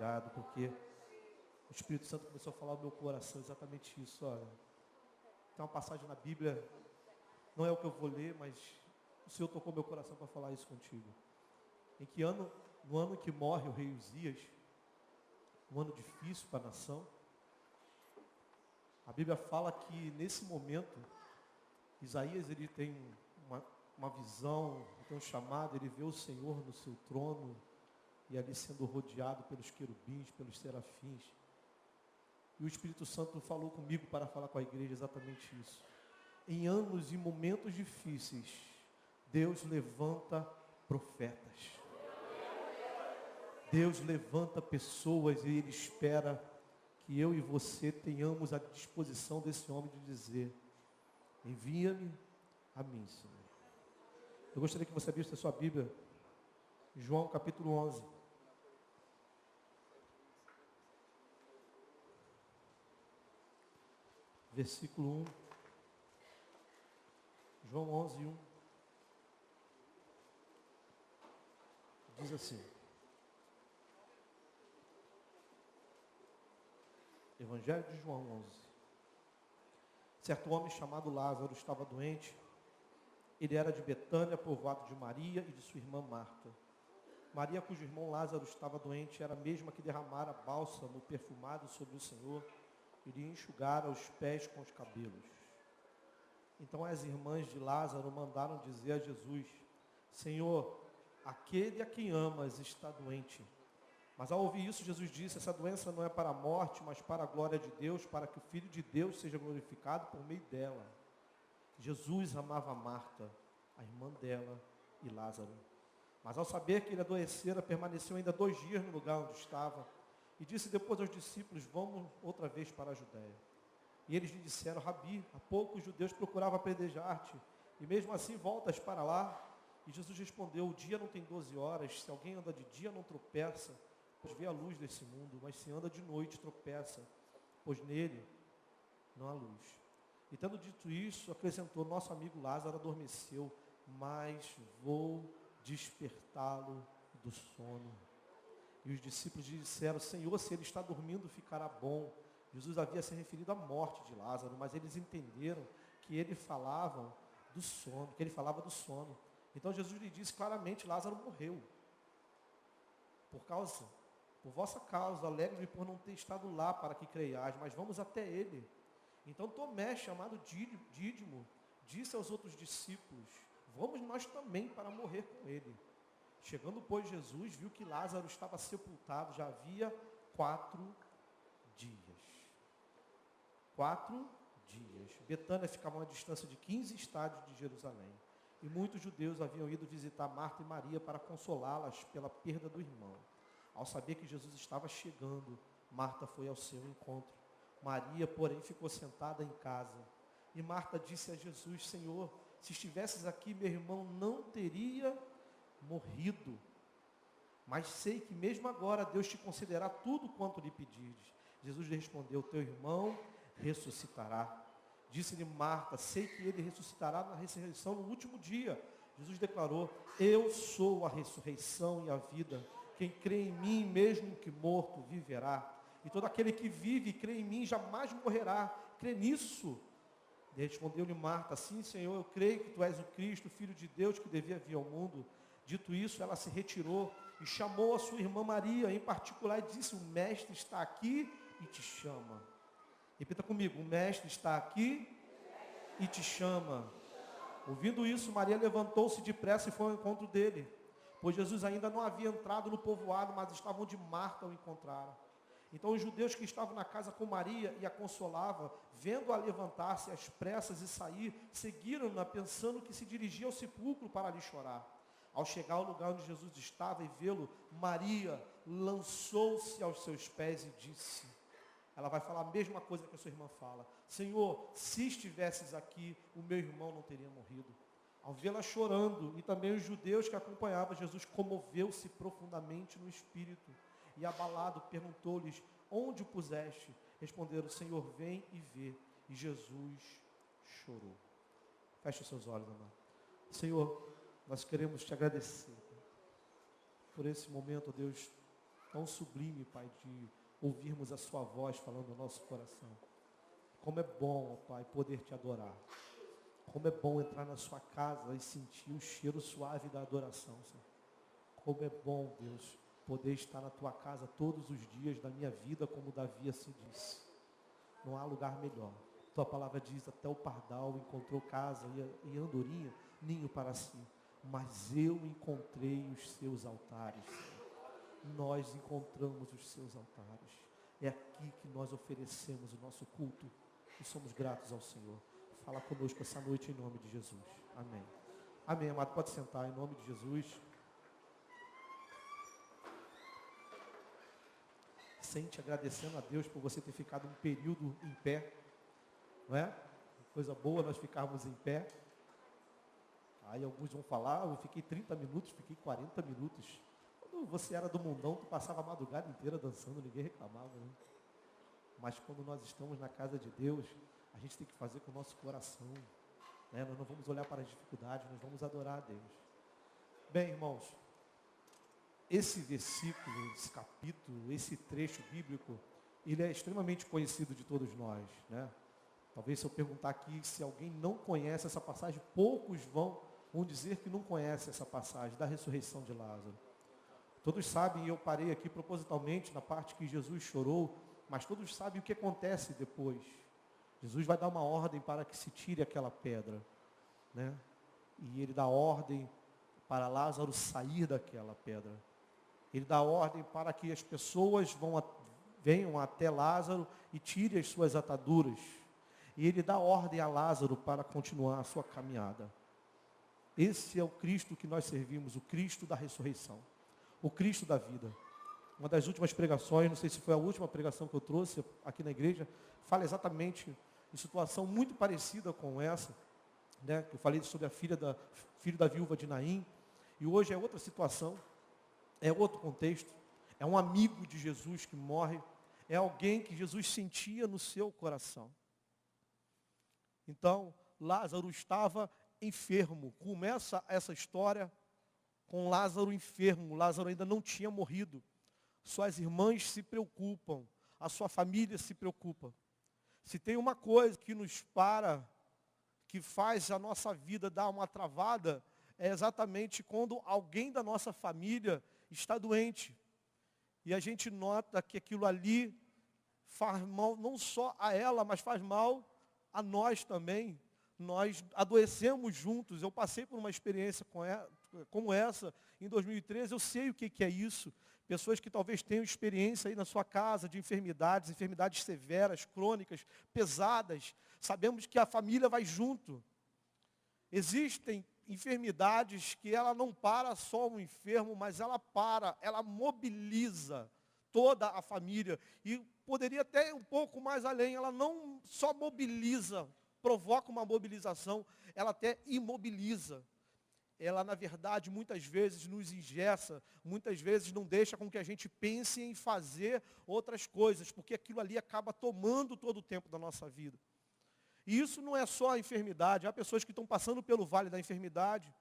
orado, porque o Espírito Santo começou a falar no meu coração exatamente isso. Olha, tem uma passagem na Bíblia, não é o que eu vou ler, mas o Senhor tocou meu coração para falar isso contigo. No ano que morre o rei Uzias, um ano difícil para a nação, a Bíblia fala que nesse momento, Isaías ele tem uma visão, tem um chamado, ele vê o Senhor no seu trono, e ali sendo rodeado pelos querubins, pelos serafins. E o Espírito Santo falou comigo para falar com a igreja exatamente isso. Em anos e momentos difíceis, Deus levanta profetas. Deus levanta pessoas e Ele espera que eu e você tenhamos a disposição desse homem de dizer: envia-me a mim, Senhor. Eu gostaria que você abrisse a sua Bíblia, João capítulo 11. Versículo 1. João 11, 1. Diz assim. Evangelho de João 11. Certo homem chamado Lázaro estava doente. Ele era de Betânia, povoado de Maria e de sua irmã Marta. Maria, cujo irmão Lázaro estava doente, era a mesma que derramara bálsamo perfumado sobre o Senhor e lhe enxugara os pés com os cabelos. Então as irmãs de Lázaro mandaram dizer a Jesus: Senhor, aquele a quem amas está doente. Mas ao ouvir isso, Jesus disse: essa doença não é para a morte, mas para a glória de Deus, para que o Filho de Deus seja glorificado por meio dela. Jesus amava Marta, a irmã dela, e Lázaro. Mas ao saber que ele adoecera, permaneceu ainda 2 dias no lugar onde estava, e disse depois aos discípulos: vamos outra vez para a Judéia. E eles lhe disseram: Rabi, há pouco os judeus procuravam apedrejar-te, e mesmo assim voltas para lá? E Jesus respondeu: o dia não tem 12 horas, se alguém anda de dia não tropeça, pois vê a luz desse mundo, mas se anda de noite tropeça, pois nele não há luz. E tendo dito isso, acrescentou: nosso amigo Lázaro adormeceu, mas vou despertá-lo do sono. E os discípulos lhe disseram: Senhor, se ele está dormindo, ficará bom. Jesus havia se referido à morte de Lázaro, mas eles entenderam que ele falava do sono. Então Jesus lhe disse claramente: Lázaro morreu. Por vossa causa, alegre-me por não ter estado lá para que creiais, mas vamos até ele. Então Tomé, chamado Dídimo, disse aos outros discípulos: vamos nós também para morrer com ele. Chegando, pois, Jesus viu que Lázaro estava sepultado, já havia 4 dias. 4 dias. Betânia ficava a uma distância de 15 estádios de Jerusalém. E muitos judeus haviam ido visitar Marta e Maria para consolá-las pela perda do irmão. Ao saber que Jesus estava chegando, Marta foi ao seu encontro. Maria, porém, ficou sentada em casa. E Marta disse a Jesus: Senhor, se estivesses aqui, meu irmão não teria morrido. Mas sei que mesmo agora Deus te concederá tudo quanto lhe pedires. Jesus lhe respondeu: teu irmão ressuscitará. Disse-lhe Marta: sei que ele ressuscitará na ressurreição no último dia. Jesus declarou: eu sou a ressurreição e a vida. Quem crê em mim, mesmo que morto, viverá. E todo aquele que vive e crê em mim jamais morrerá. Crê nisso? E respondeu-lhe Marta: sim, Senhor, eu creio que tu és o Cristo, o Filho de Deus, que devia vir ao mundo. Dito isso, ela se retirou e chamou a sua irmã Maria, em particular, e disse: o mestre está aqui e te chama. Repita comigo: o mestre está aqui e te chama. Ouvindo isso, Maria levantou-se depressa e foi ao encontro dele, pois Jesus ainda não havia entrado no povoado, mas estava onde Marta o encontrara. Então os judeus que estavam na casa com Maria e a consolavam, vendo-a levantar-se às pressas e sair, seguiram-na, pensando que se dirigia ao sepulcro para ali chorar. Ao chegar ao lugar onde Jesus estava e vê-lo, Maria lançou-se aos seus pés e disse: ela vai falar a mesma coisa que a sua irmã fala: Senhor, se estivesses aqui, o meu irmão não teria morrido. Ao vê-la chorando, e também os judeus que acompanhavam Jesus, comoveu-se profundamente no espírito. E abalado, perguntou-lhes: onde o puseste? Responderam: Senhor, vem e vê. E Jesus chorou. Feche os seus olhos, amado. Senhor, nós queremos te agradecer por esse momento, Deus, tão sublime, Pai, de ouvirmos a sua voz falando no nosso coração. Como é bom, ó Pai, poder te adorar. Como é bom entrar na sua casa e sentir o cheiro suave da adoração, Senhor. Como é bom, Deus, poder estar na tua casa todos os dias da minha vida, como Davi assim disse. Não há lugar melhor. Tua palavra diz, até o pardal encontrou casa e andorinha, ninho para si. Mas eu encontrei os seus altares, Senhor. Nós encontramos os seus altares. É aqui que nós oferecemos o nosso culto e somos gratos ao Senhor. Fala conosco essa noite em nome de Jesus. Amém. Amém, amado. Pode sentar em nome de Jesus. Sente agradecendo a Deus por você ter ficado um período em pé. Não é? Coisa boa nós ficarmos em pé. Aí alguns vão falar, eu fiquei 30 minutos, fiquei 40 minutos. Quando você era do mundão, tu passava a madrugada inteira dançando, ninguém reclamava, né? Mas quando nós estamos na casa de Deus, a gente tem que fazer com o nosso coração. Né? Nós não vamos olhar para as dificuldades, nós vamos adorar a Deus. Bem, irmãos, esse versículo, esse capítulo, esse trecho bíblico, ele é extremamente conhecido de todos nós, né? Talvez se eu perguntar aqui se alguém não conhece essa passagem, poucos vão dizer que não conhece essa passagem da ressurreição de Lázaro. Todos sabem, e eu parei aqui propositalmente na parte que Jesus chorou, mas todos sabem o que acontece depois. Jesus vai dar uma ordem para que se tire aquela pedra, né? E ele dá ordem para Lázaro sair daquela pedra. Ele dá ordem para que as pessoas venham até Lázaro e tirem as suas ataduras. E ele dá ordem a Lázaro para continuar a sua caminhada. Esse é o Cristo que nós servimos, o Cristo da ressurreição, o Cristo da vida. Uma das últimas pregações, não sei se foi a última pregação que eu trouxe aqui na igreja, fala exatamente em situação muito parecida com essa, né? Eu falei sobre a filho da viúva de Naim, e hoje é outra situação, é outro contexto, é um amigo de Jesus que morre, é alguém que Jesus sentia no seu coração. Então, Lázaro estava enfermo. Começa essa história com Lázaro enfermo. Lázaro ainda não tinha morrido. Suas irmãs se preocupam, a sua família se preocupa. Se tem uma coisa que nos que faz a nossa vida dar uma travada, é exatamente quando alguém da nossa família está doente. E a gente nota que aquilo ali faz mal não só a ela, mas faz mal a nós também. Nós adoecemos juntos. Eu passei por uma experiência como essa em 2013, eu sei o que é isso. Pessoas que talvez tenham experiência aí na sua casa de enfermidades severas, crônicas, pesadas. Sabemos que a família vai junto. Existem enfermidades que ela não para só o enfermo, mas ela mobiliza toda a família. E poderia até ir um pouco mais além, ela não só mobiliza, provoca uma mobilização, ela até imobiliza. Ela, na verdade, muitas vezes nos engessa, muitas vezes não deixa com que a gente pense em fazer outras coisas, porque aquilo ali acaba tomando todo o tempo da nossa vida. E isso não é só a enfermidade, há pessoas que estão passando pelo vale da enfermidade,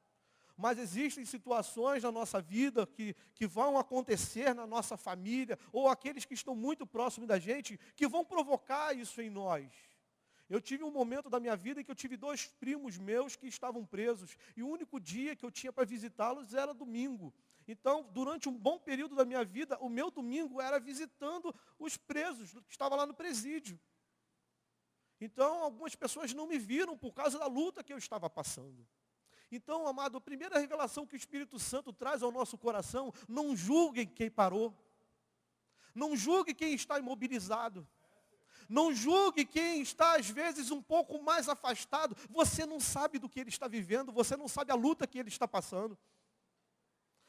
mas existem situações na nossa vida que vão acontecer na nossa família, ou aqueles que estão muito próximos da gente, que vão provocar isso em nós. Eu tive um momento da minha vida em que eu tive 2 primos meus que estavam presos, e o único dia que eu tinha para visitá-los era domingo. Então, durante um bom período da minha vida, o meu domingo era visitando os presos que estavam lá no presídio. Então, algumas pessoas não me viram por causa da luta que eu estava passando. Então, amado, a primeira revelação que o Espírito Santo traz ao nosso coração, não julguem quem parou. Não julgue quem está imobilizado. Não julgue quem está, às vezes, um pouco mais afastado. Você não sabe do que ele está vivendo, você não sabe a luta que ele está passando.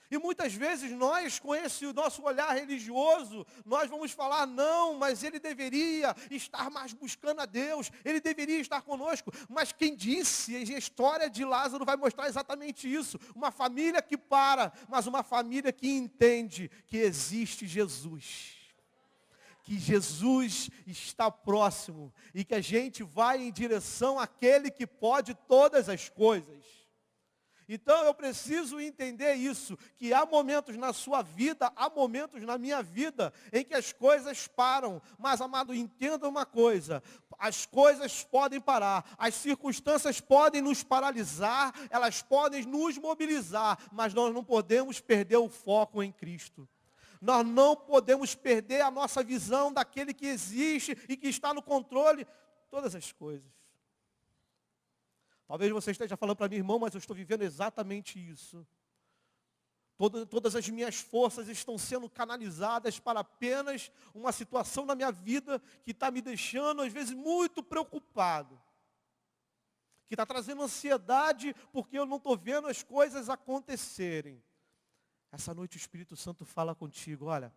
E muitas vezes nós, com esse nosso olhar religioso, nós vamos falar, não, mas ele deveria estar mais buscando a Deus, ele deveria estar conosco. Mas quem disse, a história de Lázaro vai mostrar exatamente isso. Uma família que para, mas uma família que entende que existe Jesus. Que Jesus está próximo e que a gente vai em direção àquele que pode todas as coisas. Então eu preciso entender isso, que há momentos na sua vida, há momentos na minha vida, em que as coisas param. Mas, amado, entenda uma coisa, as coisas podem parar, as circunstâncias podem nos paralisar, elas podem nos mobilizar, mas nós não podemos perder o foco em Cristo. Nós não podemos perder a nossa visão daquele que existe e que está no controle de todas as coisas. Talvez você esteja falando para mim, irmão, mas eu estou vivendo exatamente isso. Todas as minhas forças estão sendo canalizadas para apenas uma situação na minha vida que está me deixando, às vezes, muito preocupado. Que está trazendo ansiedade porque eu não estou vendo as coisas acontecerem. Essa noite o Espírito Santo fala contigo, olha,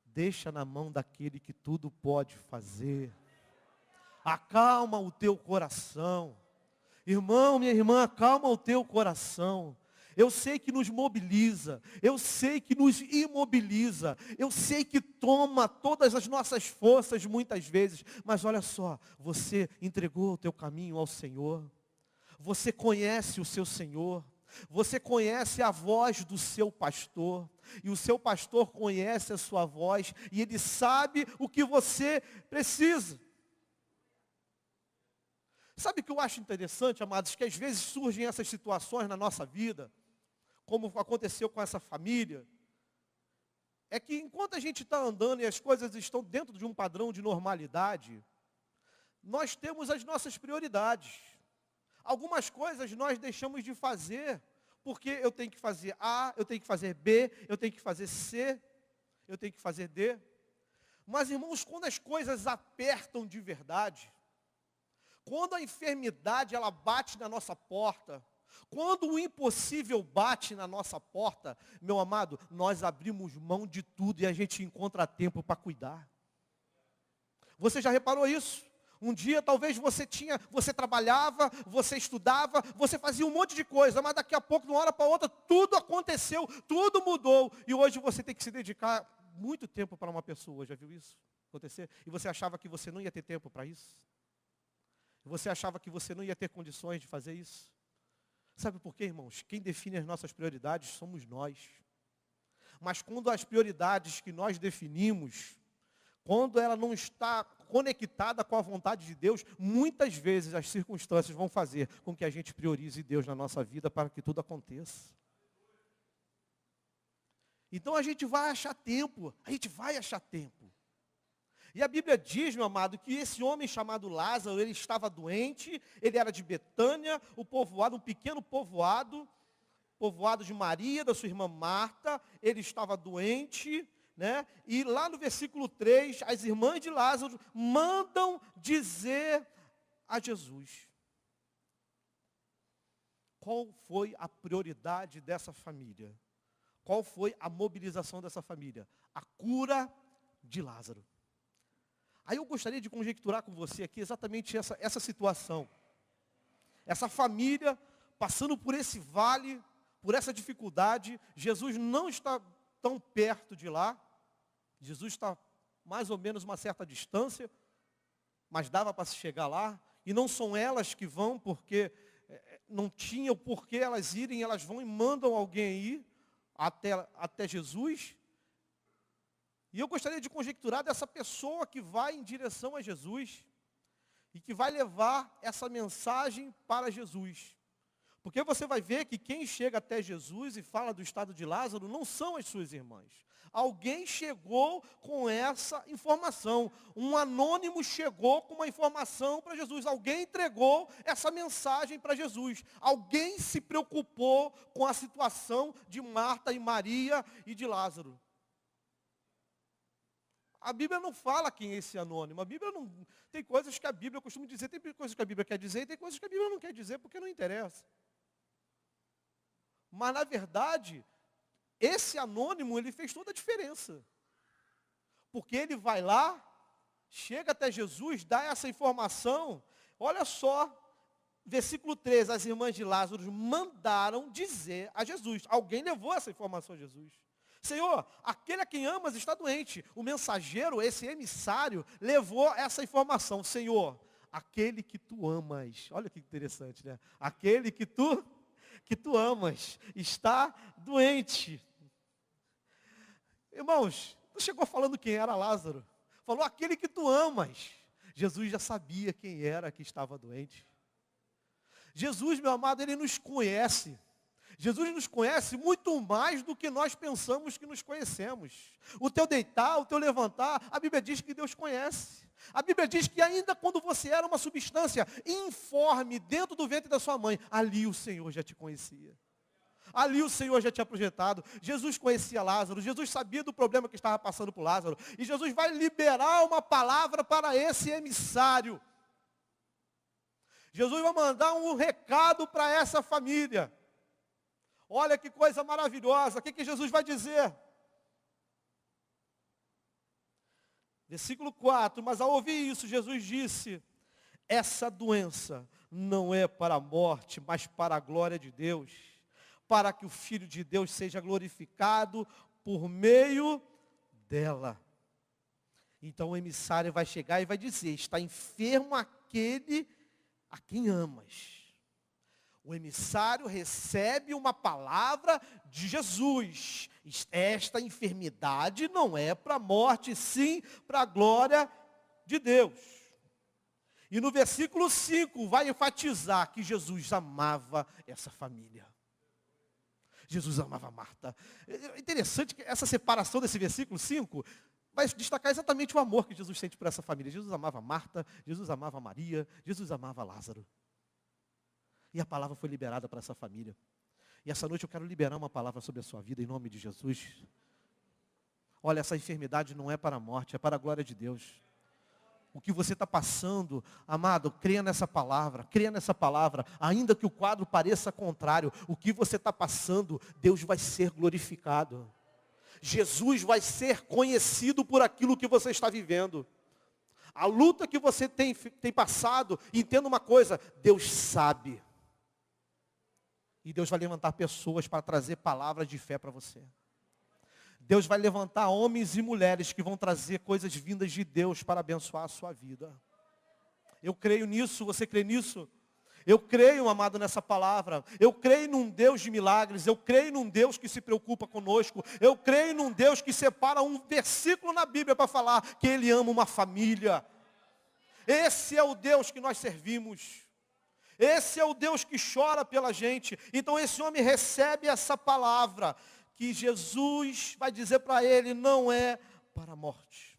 deixa na mão daquele que tudo pode fazer. Acalma o teu coração. Irmão, minha irmã, acalma o teu coração. Eu sei que nos mobiliza, eu sei que nos imobiliza, eu sei que toma todas as nossas forças muitas vezes, mas olha só, você entregou o teu caminho ao Senhor, você conhece o seu Senhor, você conhece a voz do seu pastor, e o seu pastor conhece a sua voz, e ele sabe o que você precisa. Sabe o que eu acho interessante, amados? Que às vezes surgem essas situações na nossa vida, como aconteceu com essa família, é que enquanto a gente está andando e as coisas estão dentro de um padrão de normalidade, nós temos as nossas prioridades. Algumas coisas nós deixamos de fazer, porque eu tenho que fazer A, eu tenho que fazer B, eu tenho que fazer C, eu tenho que fazer D. Mas, irmãos, quando as coisas apertam de verdade, quando a enfermidade ela bate na nossa porta, quando o impossível bate na nossa porta, meu amado, nós abrimos mão de tudo e a gente encontra tempo para cuidar. Você já reparou isso? Um dia talvez você trabalhava, você estudava, você fazia um monte de coisa, mas daqui a pouco, de uma hora para outra, tudo aconteceu, tudo mudou. E hoje você tem que se dedicar muito tempo para uma pessoa, já viu isso acontecer? E você achava que você não ia ter tempo para isso? Você achava que você não ia ter condições de fazer isso? Sabe por quê, irmãos? Quem define as nossas prioridades somos nós. Mas quando as prioridades que nós definimos, quando ela não está conectada com a vontade de Deus, muitas vezes as circunstâncias vão fazer com que a gente priorize Deus na nossa vida para que tudo aconteça. Então a gente vai achar tempo, E a Bíblia diz, meu amado, que esse homem chamado Lázaro, ele estava doente, ele era de Betânia, o povoado, um pequeno povoado de Maria, da sua irmã Marta, ele estava doente, né? E lá no versículo 3, as irmãs de Lázaro mandam dizer a Jesus. Qual foi a prioridade dessa família? Qual foi a mobilização dessa família? A cura de Lázaro. Aí eu gostaria de conjecturar com você aqui exatamente essa situação. Essa família passando por esse vale, por essa dificuldade. Jesus não está tão perto de lá. Jesus está mais ou menos uma certa distância, mas dava para se chegar lá. E não são elas que vão, porque não tinha o porquê elas irem, elas vão e mandam alguém ir até Jesus. E eu gostaria de conjecturar dessa pessoa que vai em direção a Jesus e que vai levar essa mensagem para Jesus. Porque você vai ver que quem chega até Jesus e fala do estado de Lázaro não são as suas irmãs. Alguém chegou com essa informação. Um anônimo chegou com uma informação para Jesus. Alguém entregou essa mensagem para Jesus. Alguém se preocupou com a situação de Marta e Maria e de Lázaro. A Bíblia não fala quem é esse anônimo. A Bíblia não... Tem coisas que a Bíblia costuma dizer, tem coisas que a Bíblia quer dizer, e tem coisas que a Bíblia não quer dizer porque não interessa. Mas, na verdade, esse anônimo, ele fez toda a diferença. Porque ele vai lá, chega até Jesus, dá essa informação. Olha só, versículo 13, as irmãs de Lázaro mandaram dizer a Jesus. Alguém levou essa informação a Jesus. Senhor, aquele a quem amas está doente. O mensageiro, esse emissário, levou essa informação. Senhor, aquele que tu amas. Olha que interessante, né? Aquele que tu que tu amas está doente. Irmãos, não chegou falando quem era Lázaro. Falou aquele que tu amas. Jesus já sabia quem era que estava doente. Jesus, meu amado, ele nos conhece. Jesus nos conhece muito mais do que nós pensamos que nos conhecemos. O teu deitar, o teu levantar, a Bíblia diz que Deus conhece. A Bíblia diz que ainda quando você era uma substância informe dentro do ventre da sua mãe, ali o Senhor já te conhecia. Ali o Senhor já tinha projetado. Jesus conhecia Lázaro. Jesus sabia do problema que estava passando por Lázaro. E Jesus vai liberar uma palavra para esse emissário. Jesus vai mandar um recado para essa família. Olha que coisa maravilhosa. O que Jesus vai dizer? Versículo 4. Mas ao ouvir isso, Jesus disse: essa doença não é para a morte, mas para a glória de Deus, para que o Filho de Deus seja glorificado por meio dela. Então o emissário vai chegar e vai dizer: está enfermo aquele a quem amas. O emissário recebe uma palavra de Jesus. Esta enfermidade não é para a morte, sim para a glória de Deus. E no versículo 5 vai enfatizar que Jesus amava essa família. Jesus amava Marta. É interessante que essa separação desse versículo 5 vai destacar exatamente o amor que Jesus sente por essa família. Jesus amava Marta, Jesus amava Maria, Jesus amava Lázaro. E a palavra foi liberada para essa família. E essa noite eu quero liberar uma palavra sobre a sua vida, em nome de Jesus. Olha, essa enfermidade não é para a morte, é para a glória de Deus. O que você está passando, amado, creia nessa palavra, ainda que o quadro pareça contrário, o que você está passando, Deus vai ser glorificado. Jesus vai ser conhecido por aquilo que você está vivendo. A luta que você tem passado, entenda uma coisa, Deus sabe. E Deus vai levantar pessoas para trazer palavras de fé para você. Deus vai levantar homens e mulheres que vão trazer coisas vindas de Deus para abençoar a sua vida. Eu creio nisso, você crê nisso? Eu creio, amado, nessa palavra. Eu creio num Deus de milagres. Eu creio num Deus que se preocupa conosco. Eu creio num Deus que separa um versículo na Bíblia para falar que Ele ama uma família. Esse é o Deus que nós servimos. Esse é o Deus que chora pela gente. Então esse homem recebe essa palavra que Jesus vai dizer para ele, não é para a morte.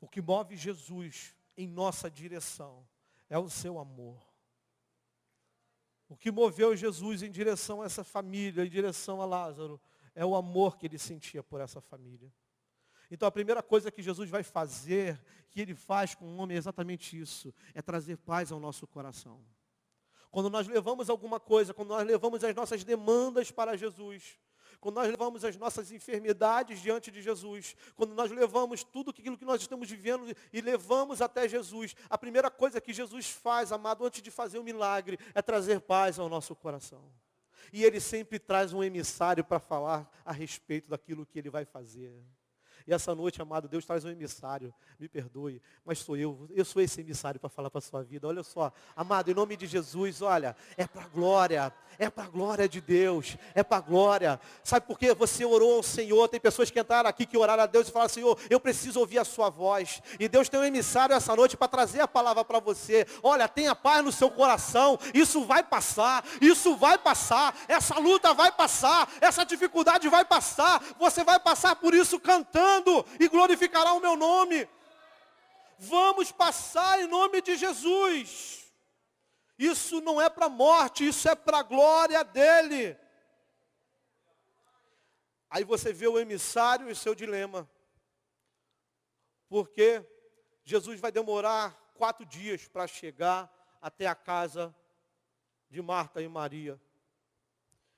O que move Jesus em nossa direção é o seu amor. O que moveu Jesus em direção a essa família, em direção a Lázaro, é o amor que ele sentia por essa família. Então a primeira coisa que Jesus vai fazer, que ele faz com o homem é exatamente isso, é trazer paz ao nosso coração. Quando nós levamos alguma coisa, quando nós levamos as nossas demandas para Jesus, quando nós levamos as nossas enfermidades diante de Jesus, quando nós levamos tudo aquilo que nós estamos vivendo e levamos até Jesus, a primeira coisa que Jesus faz, amado, antes de fazer o milagre, é trazer paz ao nosso coração. E ele sempre traz um emissário para falar a respeito daquilo que ele vai fazer. E essa noite, amado, Deus traz um emissário, me perdoe, mas sou eu sou esse emissário para falar para a sua vida. Olha só, amado, em nome de Jesus, olha, é para a glória de Deus, é para a glória. Sabe por quê? Você orou ao Senhor, tem pessoas que entraram aqui, que oraram a Deus e falaram, Senhor, eu preciso ouvir a sua voz. E Deus tem um emissário essa noite para trazer a palavra para você. Olha, tenha paz no seu coração, isso vai passar, essa luta vai passar, essa dificuldade vai passar, você vai passar por isso cantando e glorificará o meu nome. Vamos passar em nome de Jesus. Isso não é para a morte, isso é para a glória dele. Aí você vê o emissário e seu dilema. Porque Jesus vai demorar 4 dias para chegar até a casa de Marta e Maria.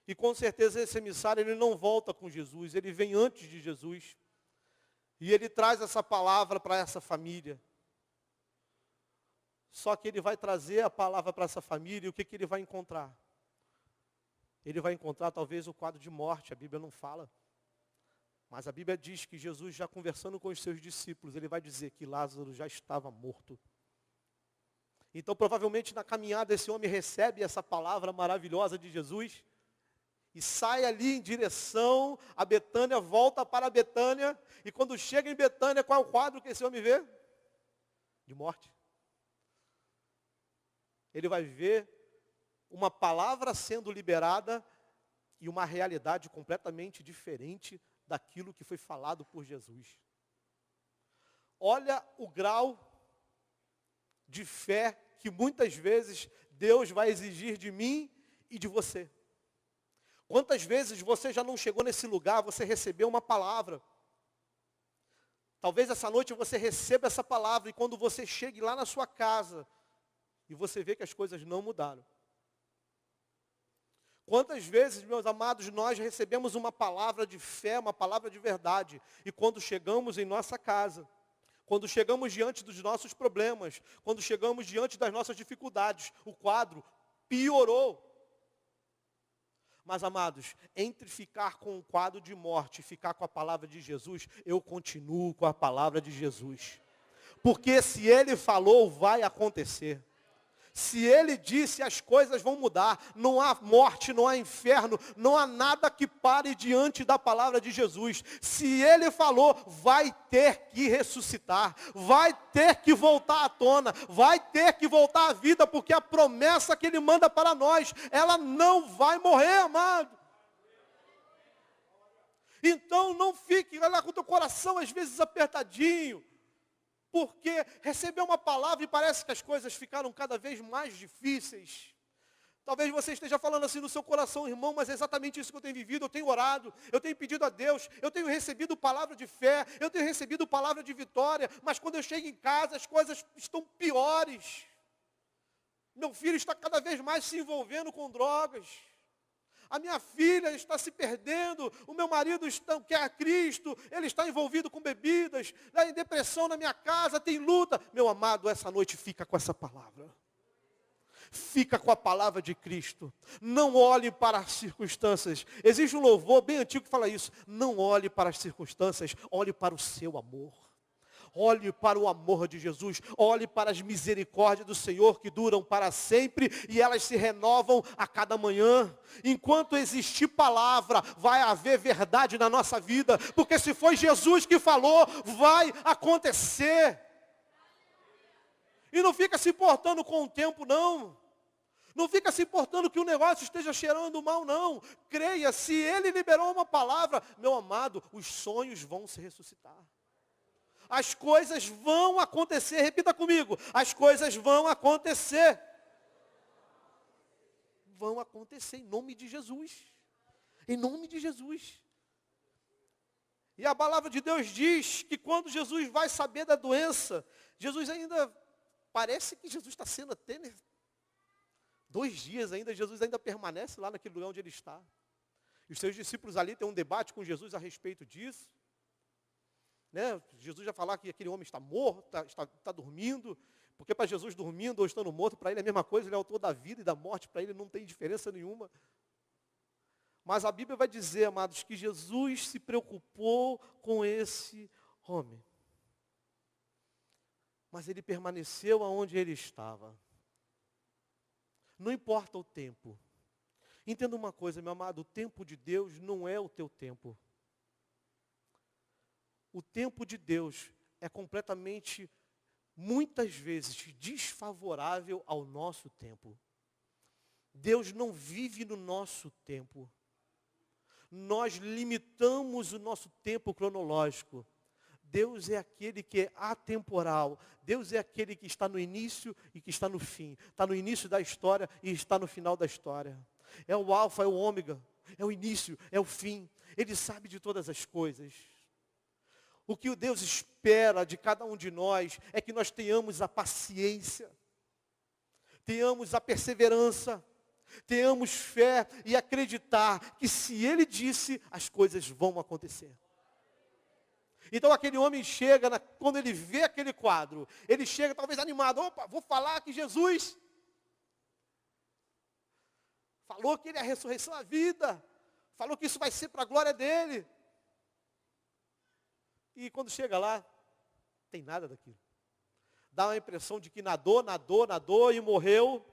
E com certeza esse emissário ele não volta com Jesus, ele vem antes de Jesus. E ele traz essa palavra para essa família. Só que ele vai trazer a palavra para essa família e o que ele vai encontrar? Ele vai encontrar talvez o quadro de morte, a Bíblia não fala. Mas a Bíblia diz que Jesus, já conversando com os seus discípulos, ele vai dizer que Lázaro já estava morto. Então, provavelmente, na caminhada, esse homem recebe essa palavra maravilhosa de Jesus e sai ali em direção a Betânia, volta para Betânia, e quando chega em Betânia, qual é o quadro que esse homem vê? De morte. Ele vai ver uma palavra sendo liberada e uma realidade completamente diferente daquilo que foi falado por Jesus. Olha o grau de fé que muitas vezes Deus vai exigir de mim e de você. Quantas vezes você já não chegou nesse lugar, você recebeu uma palavra. Talvez essa noite você receba essa palavra e quando você chegue lá na sua casa e você vê que as coisas não mudaram. Quantas vezes, meus amados, nós recebemos uma palavra de fé, uma palavra de verdade, e quando chegamos em nossa casa, quando chegamos diante dos nossos problemas, quando chegamos diante das nossas dificuldades, o quadro piorou. Mas, amados, entre ficar com o quadro de morte e ficar com a palavra de Jesus, eu continuo com a palavra de Jesus. Porque se Ele falou, vai acontecer. Se Ele disse, as coisas vão mudar. Não há morte, não há inferno, não há nada que pare diante da palavra de Jesus. Se Ele falou, vai ter que ressuscitar, vai ter que voltar à tona, vai ter que voltar à vida, porque a promessa que Ele manda para nós, ela não vai morrer, amado. Então não fique lá com o teu coração às vezes apertadinho, porque recebeu uma palavra e parece que as coisas ficaram cada vez mais difíceis. Talvez você esteja falando assim no seu coração, irmão, mas é exatamente isso que eu tenho vivido. Eu tenho orado, eu tenho pedido a Deus, eu tenho recebido palavra de fé, eu tenho recebido palavra de vitória, mas quando eu chego em casa as coisas estão piores. Meu filho está cada vez mais se envolvendo com drogas. A minha filha está se perdendo, o meu marido quer a Cristo, ele está envolvido com bebidas, em depressão na minha casa, tem luta. Meu amado, essa noite fica com essa palavra. Fica com a palavra de Cristo. Não olhe para as circunstâncias. Existe um louvor bem antigo que fala isso. Não olhe para as circunstâncias, olhe para o seu amor. Olhe para o amor de Jesus, olhe para as misericórdias do Senhor que duram para sempre e elas se renovam a cada manhã. Enquanto existir palavra, vai haver verdade na nossa vida, porque se foi Jesus que falou, vai acontecer. E não fica se importando com o tempo, não. Não fica se importando que o negócio esteja cheirando mal, não. Creia, se Ele liberou uma palavra, meu amado, os sonhos vão se ressuscitar. As coisas vão acontecer, repita comigo, as coisas vão acontecer. Vão acontecer em nome de Jesus. Em nome de Jesus. E a palavra de Deus diz que quando Jesus vai saber da doença, Jesus ainda, parece que Jesus está sendo até 2 dias ainda, Jesus ainda permanece lá naquele lugar onde ele está. E os seus discípulos ali têm um debate com Jesus a respeito disso. Né? Jesus já falar que aquele homem está morto, está dormindo, porque para Jesus dormindo ou estando morto, para ele é a mesma coisa, ele é autor da vida e da morte, para ele não tem diferença nenhuma. Mas a Bíblia vai dizer, amados, que Jesus se preocupou com esse homem. Mas ele permaneceu aonde ele estava. Não importa o tempo. Entenda uma coisa, meu amado, o tempo de Deus não é o teu tempo. O tempo de Deus é completamente, muitas vezes, desfavorável ao nosso tempo. Deus não vive no nosso tempo. Nós limitamos o nosso tempo cronológico. Deus é aquele que é atemporal. Deus é aquele que está no início e que está no fim. Está no início da história e está no final da história. É o alfa, é o ômega, é o início, é o fim. Ele sabe de todas as coisas. O que o Deus espera de cada um de nós é que nós tenhamos a paciência, tenhamos a perseverança, tenhamos fé e acreditar que se Ele disse, as coisas vão acontecer. Então aquele homem chega, quando ele vê aquele quadro, ele chega talvez animado, opa, vou falar que Jesus falou que Ele é a ressurreição, a vida, falou que isso vai ser para a glória dEle. E quando chega lá, tem nada daquilo. Dá uma impressão de que nadou e morreu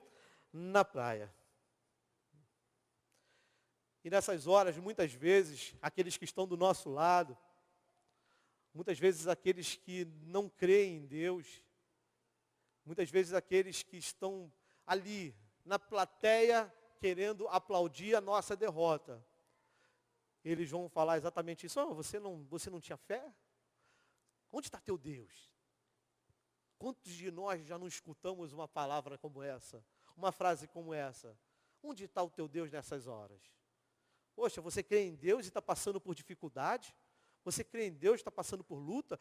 na praia. E nessas horas, muitas vezes, aqueles que estão do nosso lado, muitas vezes aqueles que não creem em Deus, muitas vezes aqueles que estão ali, na plateia, querendo aplaudir a nossa derrota, eles vão falar exatamente isso. Oh, você não tinha fé? Onde está teu Deus? Quantos de nós já não escutamos uma palavra como essa? Uma frase como essa? Onde está o teu Deus nessas horas? Poxa, você crê em Deus e está passando por dificuldade? Você crê em Deus e está passando por luta?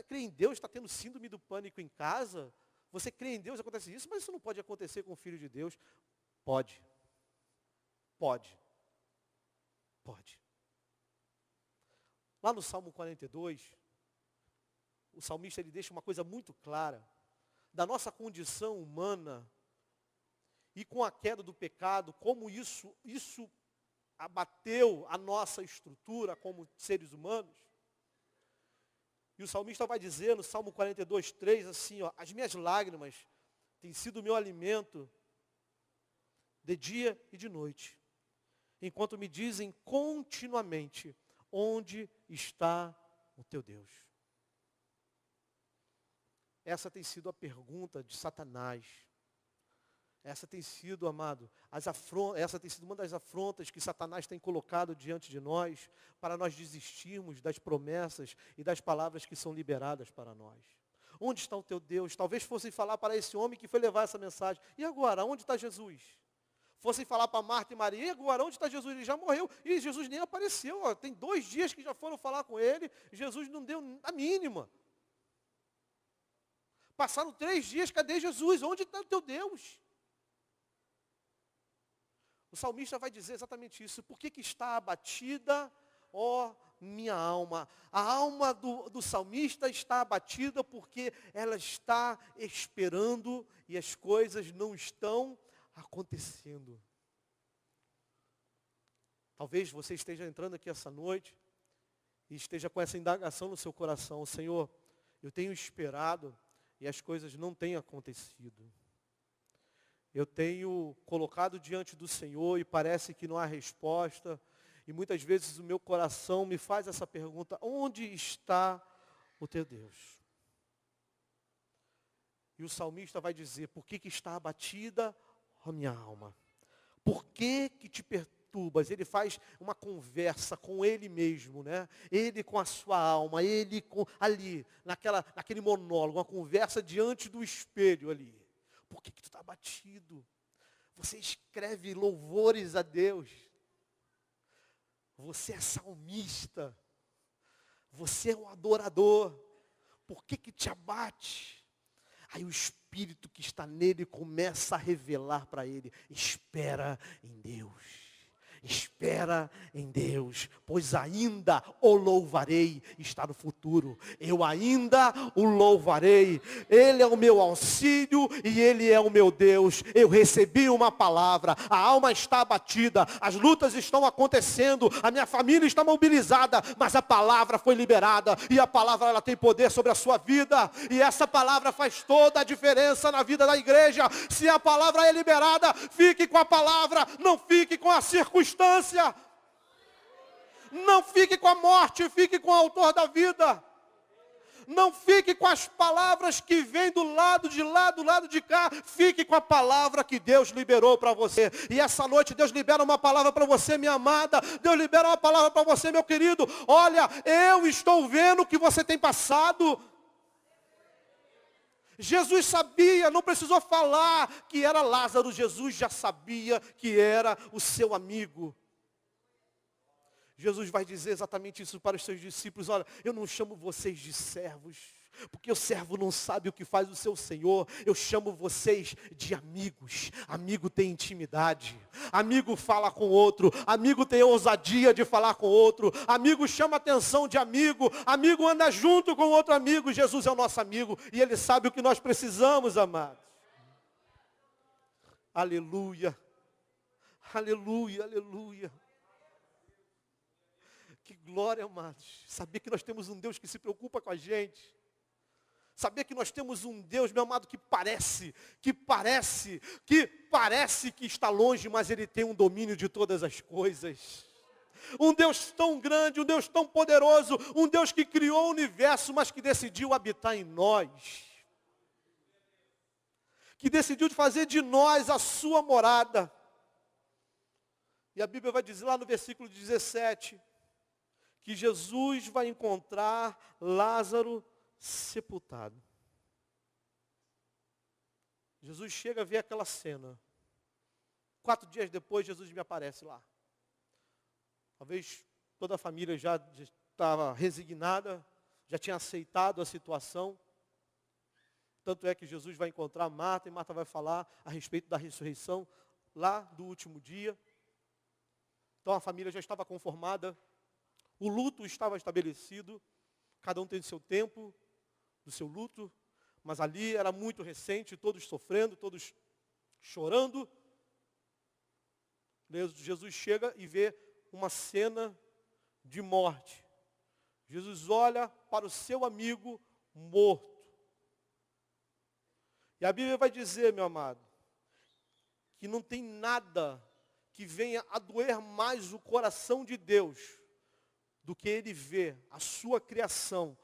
Crê em Deus e está tendo síndrome do pânico em casa? Você crê em Deus e acontece isso? Mas isso não pode acontecer com o Filho de Deus. Pode. Pode. Pode. Lá no Salmo 42, o salmista ele deixa uma coisa muito clara da nossa condição humana e com a queda do pecado, como isso abateu a nossa estrutura como seres humanos. E o salmista vai dizer no Salmo 42, 3, assim, ó, as minhas lágrimas têm sido o meu alimento de dia e de noite, enquanto me dizem continuamente, onde está o teu Deus? Essa tem sido a pergunta de Satanás. Essa tem sido, amado, essa tem sido uma das afrontas que Satanás tem colocado diante de nós, para nós desistirmos das promessas e das palavras que são liberadas para nós. Onde está o teu Deus? Talvez fossem falar para esse homem que foi levar essa mensagem. E agora, onde está Jesus? Fossem falar para Marta e Maria, e agora, onde está Jesus? Ele já morreu, e Jesus nem apareceu. Ó, tem 2 dias que já foram falar com ele, Jesus não deu a mínima. Passaram 3 dias, cadê Jesus? Onde está o teu Deus? O salmista vai dizer exatamente isso. Por que está abatida, ó minha alma? A alma do salmista está abatida porque ela está esperando e as coisas não estão acontecendo. Talvez você esteja entrando aqui essa noite e esteja com essa indagação no seu coração. Senhor, eu tenho esperado e as coisas não têm acontecido. Eu tenho colocado diante do Senhor e parece que não há resposta. E muitas vezes o meu coração me faz essa pergunta: onde está o teu Deus? E o salmista vai dizer: por que está abatida, ó minha alma? Por que te perturbas? Ele faz uma conversa com ele mesmo, né? Ele com a sua alma, ele ali, naquele monólogo, uma conversa diante do espelho ali. Por que tu está abatido? Você escreve louvores a Deus. Você é salmista. Você é um adorador. Por que te abate? Aí o Espírito que está nele começa a revelar para ele: espera em Deus. Espera em Deus, pois ainda o louvarei. Está no futuro. Eu ainda o louvarei. Ele é o meu auxílio e Ele é o meu Deus. Eu recebi uma palavra. A alma está abatida. As lutas estão acontecendo. A minha família está mobilizada. Mas a palavra foi liberada. E a palavra ela tem poder sobre a sua vida. E essa palavra faz toda a diferença na vida da igreja. Se a palavra é liberada, fique com a palavra. Não fique com a circunstância. Não fique com a morte, fique com o autor da vida. Não fique com as palavras que vêm do lado de lá, do lado de cá. Fique com a palavra que Deus liberou para você. E essa noite Deus libera uma palavra para você, minha amada. Deus libera uma palavra para você, meu querido. Olha, eu estou vendo o que você tem passado. Jesus sabia, não precisou falar que era Lázaro. Jesus já sabia que era o seu amigo. Jesus vai dizer exatamente isso para os seus discípulos: olha, eu não chamo vocês de servos, porque o servo não sabe o que faz o seu Senhor. Eu chamo vocês de amigos. Amigo tem intimidade. Amigo fala com outro. Amigo tem ousadia de falar com outro. Amigo chama a atenção de amigo. Amigo anda junto com outro amigo. Jesus é o nosso amigo e Ele sabe o que nós precisamos, amados. Aleluia. Aleluia, aleluia. Que glória, amados. Saber que nós temos um Deus que se preocupa com a gente. Saber que nós temos um Deus, meu amado, que parece que está longe, mas Ele tem um domínio de todas as coisas. Um Deus tão grande, um Deus tão poderoso, um Deus que criou o universo, mas que decidiu habitar em nós. Que decidiu fazer de nós a sua morada. E a Bíblia vai dizer lá no versículo 17, que Jesus vai encontrar Lázaro sepultado. Jesus chega a ver aquela cena. 4 dias depois, Jesus me aparece lá. Talvez toda a família já estava resignada, já tinha aceitado a situação. Tanto é que Jesus vai encontrar Marta, e Marta vai falar a respeito da ressurreição lá do último dia. Então a família já estava conformada, o luto estava estabelecido, cada um tem seu tempo do seu luto, mas ali era muito recente, todos sofrendo, todos chorando. Jesus chega e vê uma cena de morte. Jesus olha para o seu amigo morto. E a Bíblia vai dizer, meu amado, que não tem nada que venha a doer mais o coração de Deus do que Ele ver a sua criação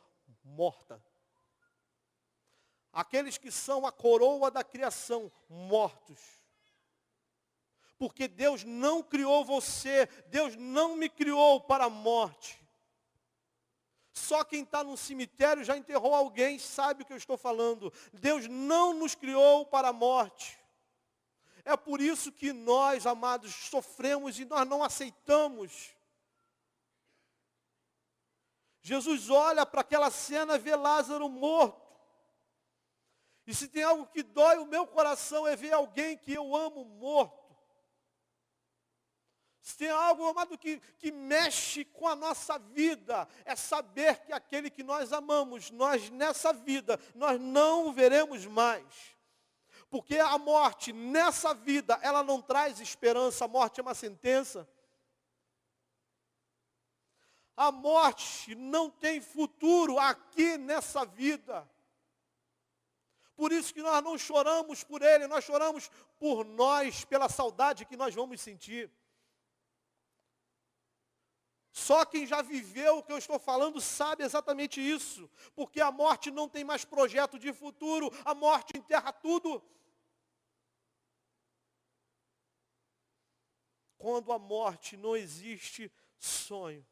morta. Aqueles que são a coroa da criação, mortos. Porque Deus não criou você, Deus não me criou para a morte. Só quem está num cemitério já enterrou alguém, sabe o que eu estou falando. Deus não nos criou para a morte. É por isso que nós, amados, sofremos e nós não aceitamos. Jesus olha para aquela cena e vê Lázaro morto. E se tem algo que dói o meu coração é ver alguém que eu amo morto. Se tem algo, amado, que mexe com a nossa vida, é saber que aquele que nós amamos, nós nessa vida, nós não o veremos mais. Porque a morte nessa vida, ela não traz esperança, a morte é uma sentença. A morte não tem futuro aqui nessa vida. Por isso que nós não choramos por ele, nós choramos por nós, pela saudade que nós vamos sentir. Só quem já viveu o que eu estou falando sabe exatamente isso. Porque a morte não tem mais projeto de futuro, a morte enterra tudo. Quando a morte não existe sonho.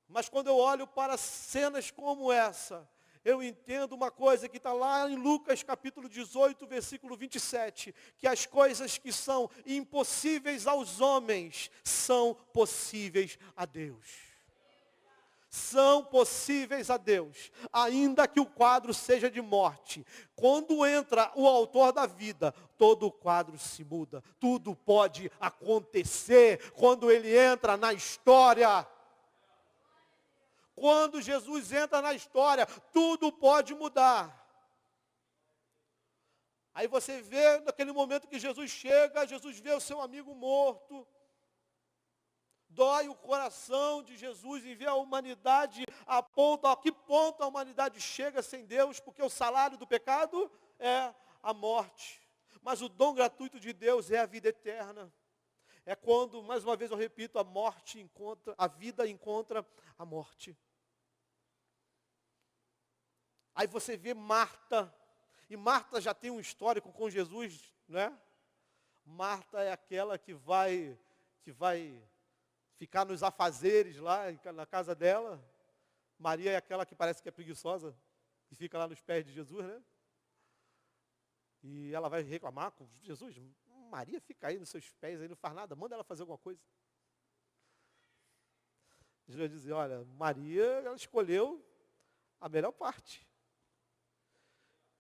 Mas quando eu olho para cenas como essa, eu entendo uma coisa que está lá em Lucas capítulo 18, versículo 27, que as coisas que são impossíveis aos homens são possíveis a Deus. São possíveis a Deus, ainda que o quadro seja de morte. Quando entra o autor da vida, todo o quadro se muda. Tudo pode acontecer quando ele entra na história. Quando Jesus entra na história, tudo pode mudar. Aí você vê naquele momento que Jesus chega, Jesus vê o seu amigo morto. Dói o coração de Jesus em ver a humanidade a que ponto a humanidade chega sem Deus, porque o salário do pecado é a morte. Mas o dom gratuito de Deus é a vida eterna. É quando, mais uma vez eu repito, a vida encontra a morte. Aí você vê Marta, e Marta já tem um histórico com Jesus, né? Marta é aquela que vai ficar nos afazeres lá na casa dela. Maria é aquela que parece que é preguiçosa, que fica lá nos pés de Jesus, né? E ela vai reclamar com Jesus, Maria fica aí nos seus pés, aí não faz nada, manda ela fazer alguma coisa. Jesus vai dizer, olha, Maria, ela escolheu a melhor parte.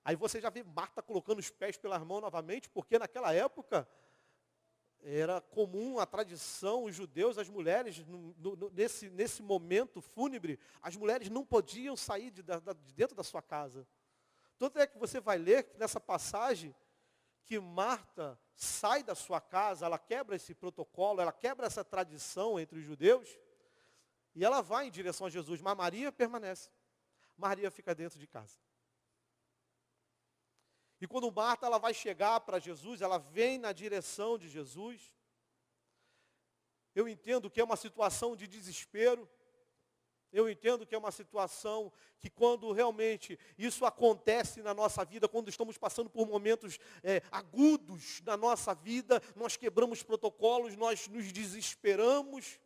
Aí você já vê Marta colocando os pés pelas mãos novamente, porque naquela época era comum a tradição, os judeus, as mulheres, nesse momento fúnebre, as mulheres não podiam sair de dentro da sua casa. Tanto é que você vai ler nessa passagem que Marta sai da sua casa, ela quebra esse protocolo, ela quebra essa tradição entre os judeus, e ela vai em direção a Jesus, mas Maria permanece. Maria fica dentro de casa. E quando Marta ela vai chegar para Jesus, ela vem na direção de Jesus. Eu entendo que é uma situação de desespero. Eu entendo que é uma situação que quando realmente isso acontece na nossa vida, quando estamos passando por momentos agudos na nossa vida, nós quebramos protocolos, nós nos desesperamos.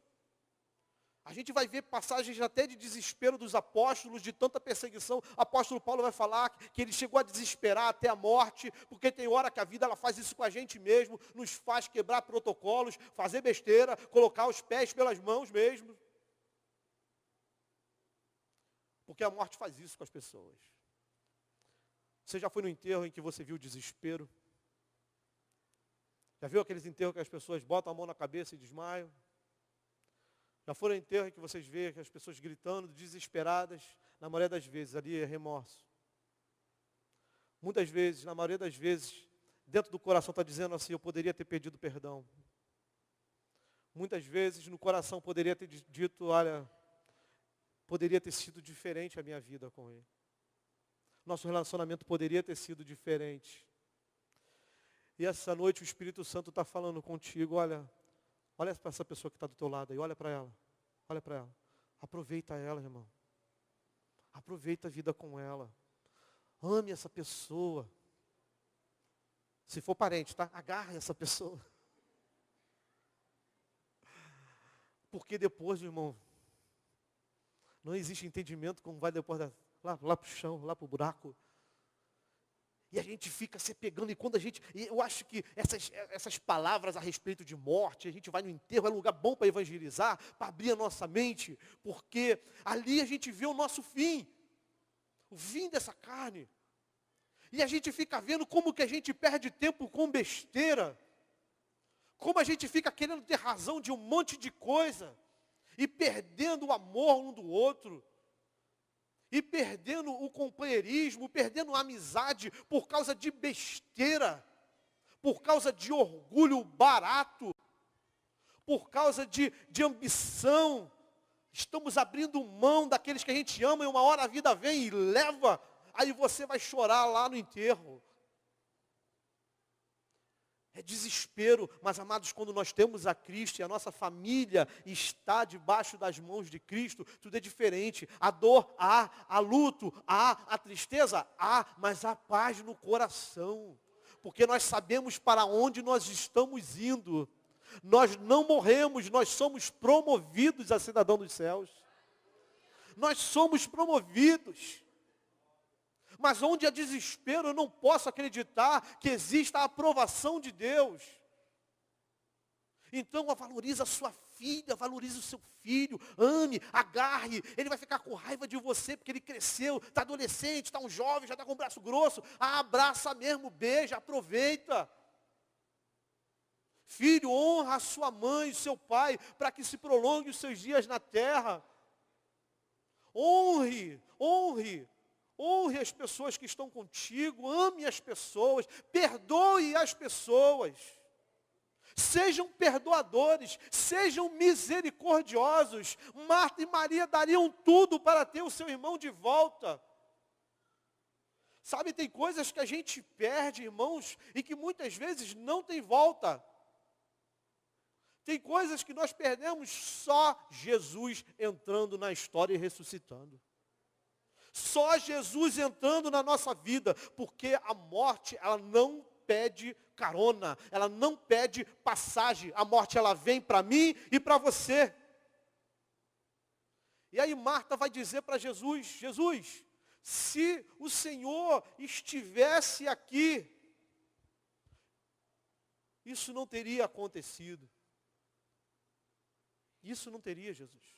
A gente vai ver passagens até de desespero dos apóstolos, de tanta perseguição. O apóstolo Paulo vai falar que ele chegou a desesperar até a morte, porque tem hora que a vida ela faz isso com a gente mesmo, nos faz quebrar protocolos, fazer besteira, colocar os pés pelas mãos mesmo. Porque a morte faz isso com as pessoas. Você já foi no enterro em que você viu o desespero? Já viu aqueles enterros que as pessoas botam a mão na cabeça e desmaiam? Já foram em enterro em que vocês veem que as pessoas gritando, desesperadas? Na maioria das vezes, ali é remorso. Muitas vezes, na maioria das vezes, dentro do coração está dizendo assim, eu poderia ter pedido perdão. Muitas vezes no coração poderia ter dito, olha, poderia ter sido diferente a minha vida com ele. Nosso relacionamento poderia ter sido diferente. E essa noite o Espírito Santo está falando contigo, olha para essa pessoa que está do teu lado aí, olha para ela. Aproveita ela, irmão. Aproveita a vida com ela. Ame essa pessoa. Se for parente, tá? Agarre essa pessoa. Porque depois, irmão, não existe entendimento como vai depois lá para o chão, lá para o buraco. E a gente fica se pegando, eu acho que essas palavras a respeito de morte, a gente vai no enterro, é um lugar bom para evangelizar, para abrir a nossa mente, porque ali a gente vê o nosso fim, o fim dessa carne. E a gente fica vendo como que a gente perde tempo com besteira, como a gente fica querendo ter razão de um monte de coisa, e perdendo o amor um do outro, e perdendo o companheirismo, perdendo a amizade por causa de besteira, por causa de orgulho barato, por causa de ambição. Estamos abrindo mão daqueles que a gente ama e uma hora a vida vem e leva, aí você vai chorar lá no enterro. É desespero, mas amados, quando nós temos a Cristo e a nossa família está debaixo das mãos de Cristo, tudo é diferente. A dor há, a luto há, a tristeza há, mas há paz no coração. Porque nós sabemos para onde nós estamos indo. Nós não morremos, nós somos promovidos a cidadão dos céus. Nós somos promovidos. Mas onde há desespero, eu não posso acreditar que exista a aprovação de Deus. Então, valoriza a sua filha, valorize o seu filho, ame, agarre. Ele vai ficar com raiva de você, porque ele cresceu, está adolescente, está um jovem, já está com o braço grosso. Abraça mesmo, beija, aproveita. Filho, honra a sua mãe e seu pai, para que se prolongue os seus dias na terra. Honre as pessoas que estão contigo, ame as pessoas, perdoe as pessoas. Sejam perdoadores, sejam misericordiosos. Marta e Maria dariam tudo para ter o seu irmão de volta. Sabe, tem coisas que a gente perde, irmãos, e que muitas vezes não tem volta. Tem coisas que nós perdemos só Jesus entrando na história e ressuscitando. Só Jesus entrando na nossa vida, porque a morte, ela não pede carona, ela não pede passagem. A morte, ela vem para mim e para você. E aí Marta vai dizer para Jesus, Jesus, se o Senhor estivesse aqui, isso não teria acontecido. Isso não teria, Jesus.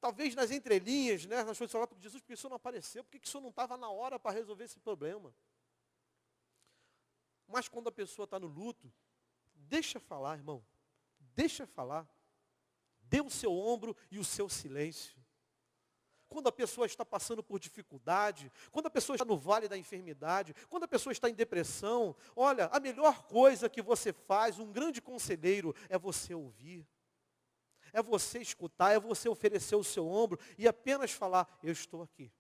Talvez nas entrelinhas, né, nós fomos falar para Jesus, porque o Senhor não apareceu, porque o Senhor não estava na hora para resolver esse problema. Mas quando a pessoa está no luto, deixa falar, irmão. Deixa falar. Dê o seu ombro e o seu silêncio. Quando a pessoa está passando por dificuldade, quando a pessoa está no vale da enfermidade, quando a pessoa está em depressão, olha, a melhor coisa que você faz, um grande conselheiro, é você ouvir. É você escutar, é você oferecer o seu ombro e apenas falar, eu estou aqui.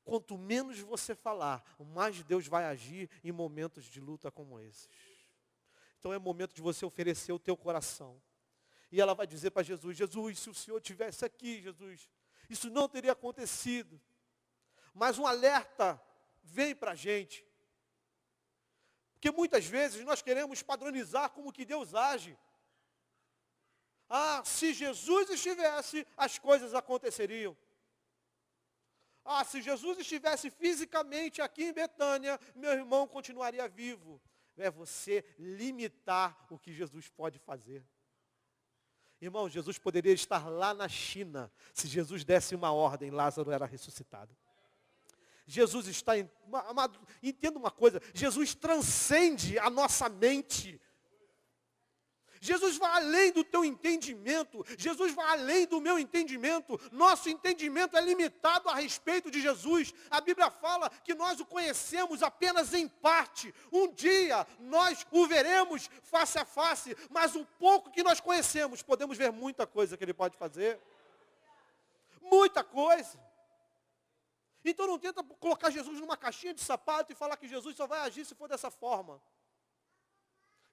Quanto menos você falar, mais Deus vai agir em momentos de luta como esses. Então é momento de você oferecer o teu coração. E ela vai dizer para Jesus, Jesus, se o Senhor estivesse aqui, Jesus, isso não teria acontecido. Mas um alerta vem para a gente. Porque muitas vezes nós queremos padronizar como que Deus age. Ah, se Jesus estivesse, as coisas aconteceriam. Ah, se Jesus estivesse fisicamente aqui em Betânia, meu irmão continuaria vivo. É você limitar o que Jesus pode fazer. Irmão, Jesus poderia estar lá na China. Se Jesus desse uma ordem, Lázaro era ressuscitado. Jesus está, amado, entenda uma coisa, Jesus transcende a nossa mente. Jesus vai além do teu entendimento, Jesus vai além do meu entendimento. Nosso entendimento é limitado a respeito de Jesus. A Bíblia fala que nós o conhecemos apenas em parte. Um dia nós o veremos face a face, mas o pouco que nós conhecemos, podemos ver muita coisa que Ele pode fazer. Muita coisa. Então não tenta colocar Jesus numa caixinha de sapato e falar que Jesus só vai agir se for dessa forma.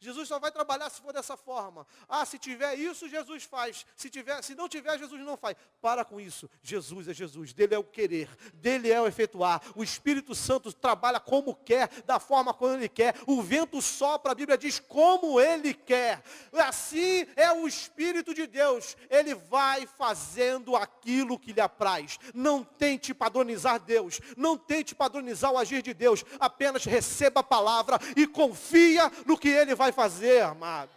Jesus só vai trabalhar se for dessa forma. Ah, se tiver isso, Jesus faz. Se não tiver, Jesus não faz. Para com isso. Jesus é Jesus. Dele é o querer. Dele é o efetuar. O Espírito Santo trabalha como quer, da forma como Ele quer. O vento sopra, a Bíblia diz, como Ele quer. Assim é o Espírito de Deus. Ele vai fazendo aquilo que lhe apraz. Não tente padronizar Deus. Não tente padronizar o agir de Deus. Apenas receba a palavra e confia no que Ele vai fazer, amado.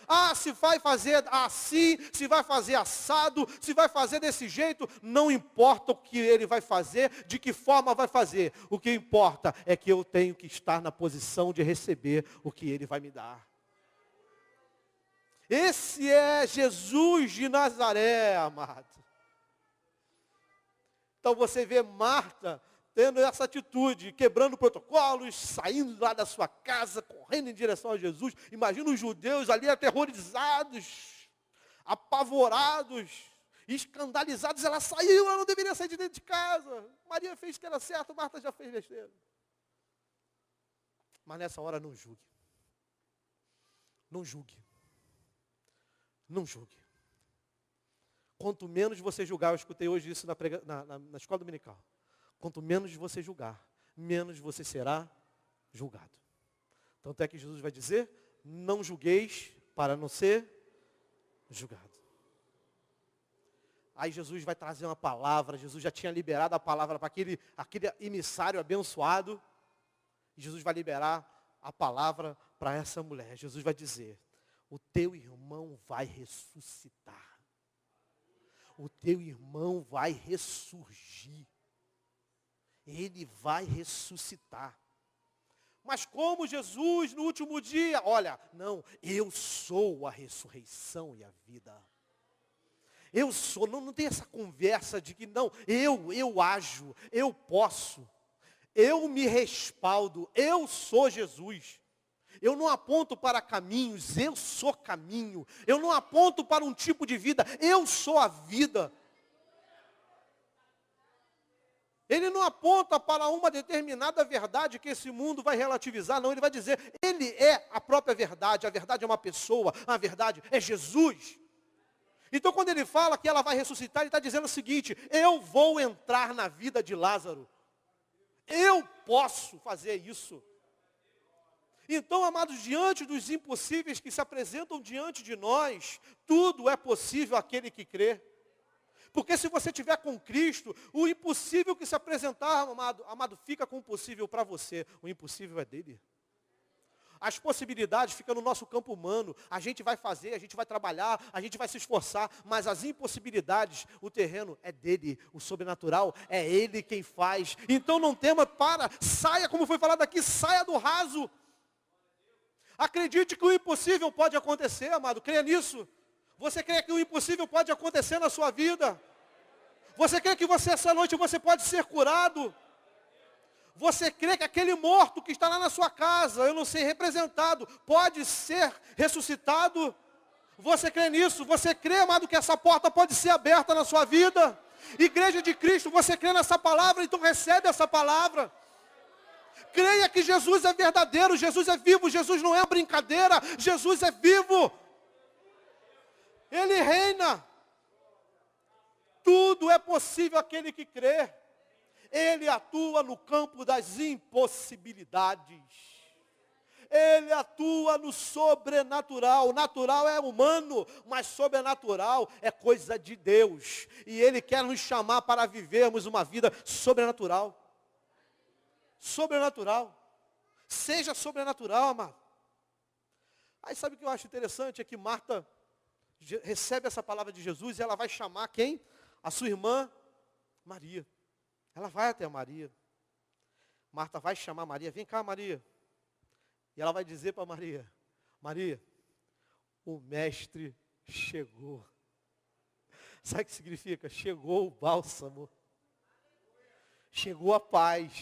Ah, se vai fazer assim, se vai fazer assado, se vai fazer desse jeito, não importa o que Ele vai fazer, de que forma vai fazer. O que importa é que eu tenho que estar na posição de receber o que Ele vai me dar. Esse é Jesus de Nazaré, amado. Então você vê Marta tendo essa atitude, quebrando protocolos, saindo lá da sua casa, correndo em direção a Jesus. Imagina os judeus ali aterrorizados, apavorados, escandalizados. Ela saiu, ela não deveria sair de dentro de casa. Maria fez o que era certo, Marta já fez besteira. Mas nessa hora não julgue. Não julgue. Não julgue. Quanto menos você julgar, eu escutei hoje isso na escola dominical. Quanto menos você julgar, menos você será julgado. Tanto é que Jesus vai dizer, não julgueis para não ser julgado. Aí Jesus vai trazer uma palavra, Jesus já tinha liberado a palavra para aquele emissário abençoado. E Jesus vai liberar a palavra para essa mulher. Jesus vai dizer, o teu irmão vai ressuscitar. O teu irmão vai ressurgir. Ele vai ressuscitar. Mas como Jesus no último dia, olha, não, eu sou a ressurreição e a vida. Eu sou, não tem essa conversa de que não, eu ajo, eu posso, eu me respaldo, eu sou Jesus. Eu não aponto para caminhos, eu sou caminho. Eu não aponto para um tipo de vida, eu sou a vida. Ele não aponta para uma determinada verdade que esse mundo vai relativizar, não. Ele vai dizer, Ele é a própria verdade. A verdade é uma pessoa, a verdade é Jesus. Então quando Ele fala que ela vai ressuscitar, Ele está dizendo o seguinte, eu vou entrar na vida de Lázaro. Eu posso fazer isso. Então, amados, diante dos impossíveis que se apresentam diante de nós, tudo é possível àquele que crê. Porque se você estiver com Cristo, o impossível que se apresentar, amado, fica com o possível para você. O impossível é dele. As possibilidades ficam no nosso campo humano. A gente vai fazer, a gente vai trabalhar, a gente vai se esforçar. Mas as impossibilidades, o terreno é dele. O sobrenatural é ele quem faz. Então não tema, saia, como foi falado aqui, saia do raso. Acredite que o impossível pode acontecer, amado. Creia nisso. Você crê que o impossível pode acontecer na sua vida? Você crê que essa noite você pode ser curado? Você crê que aquele morto que está lá na sua casa, eu não sei, representado, pode ser ressuscitado? Você crê nisso? Você crê, amado, que essa porta pode ser aberta na sua vida? Igreja de Cristo, você crê nessa palavra, então recebe essa palavra. Creia que Jesus é verdadeiro, Jesus é vivo, Jesus não é brincadeira, Jesus é vivo. Ele reina. Tudo é possível àquele que crê. Ele atua no campo das impossibilidades. Ele atua no sobrenatural. O natural é humano, mas sobrenatural é coisa de Deus. E Ele quer nos chamar para vivermos uma vida sobrenatural. Sobrenatural. Seja sobrenatural, amado. Aí sabe o que eu acho interessante? É que Marta recebe essa palavra de Jesus e ela vai chamar quem? A sua irmã Maria. Ela vai até Maria. Marta vai chamar Maria. Vem cá, Maria. E ela vai dizer para Maria: Maria, o mestre chegou. Sabe o que significa? Chegou o bálsamo. Chegou a paz.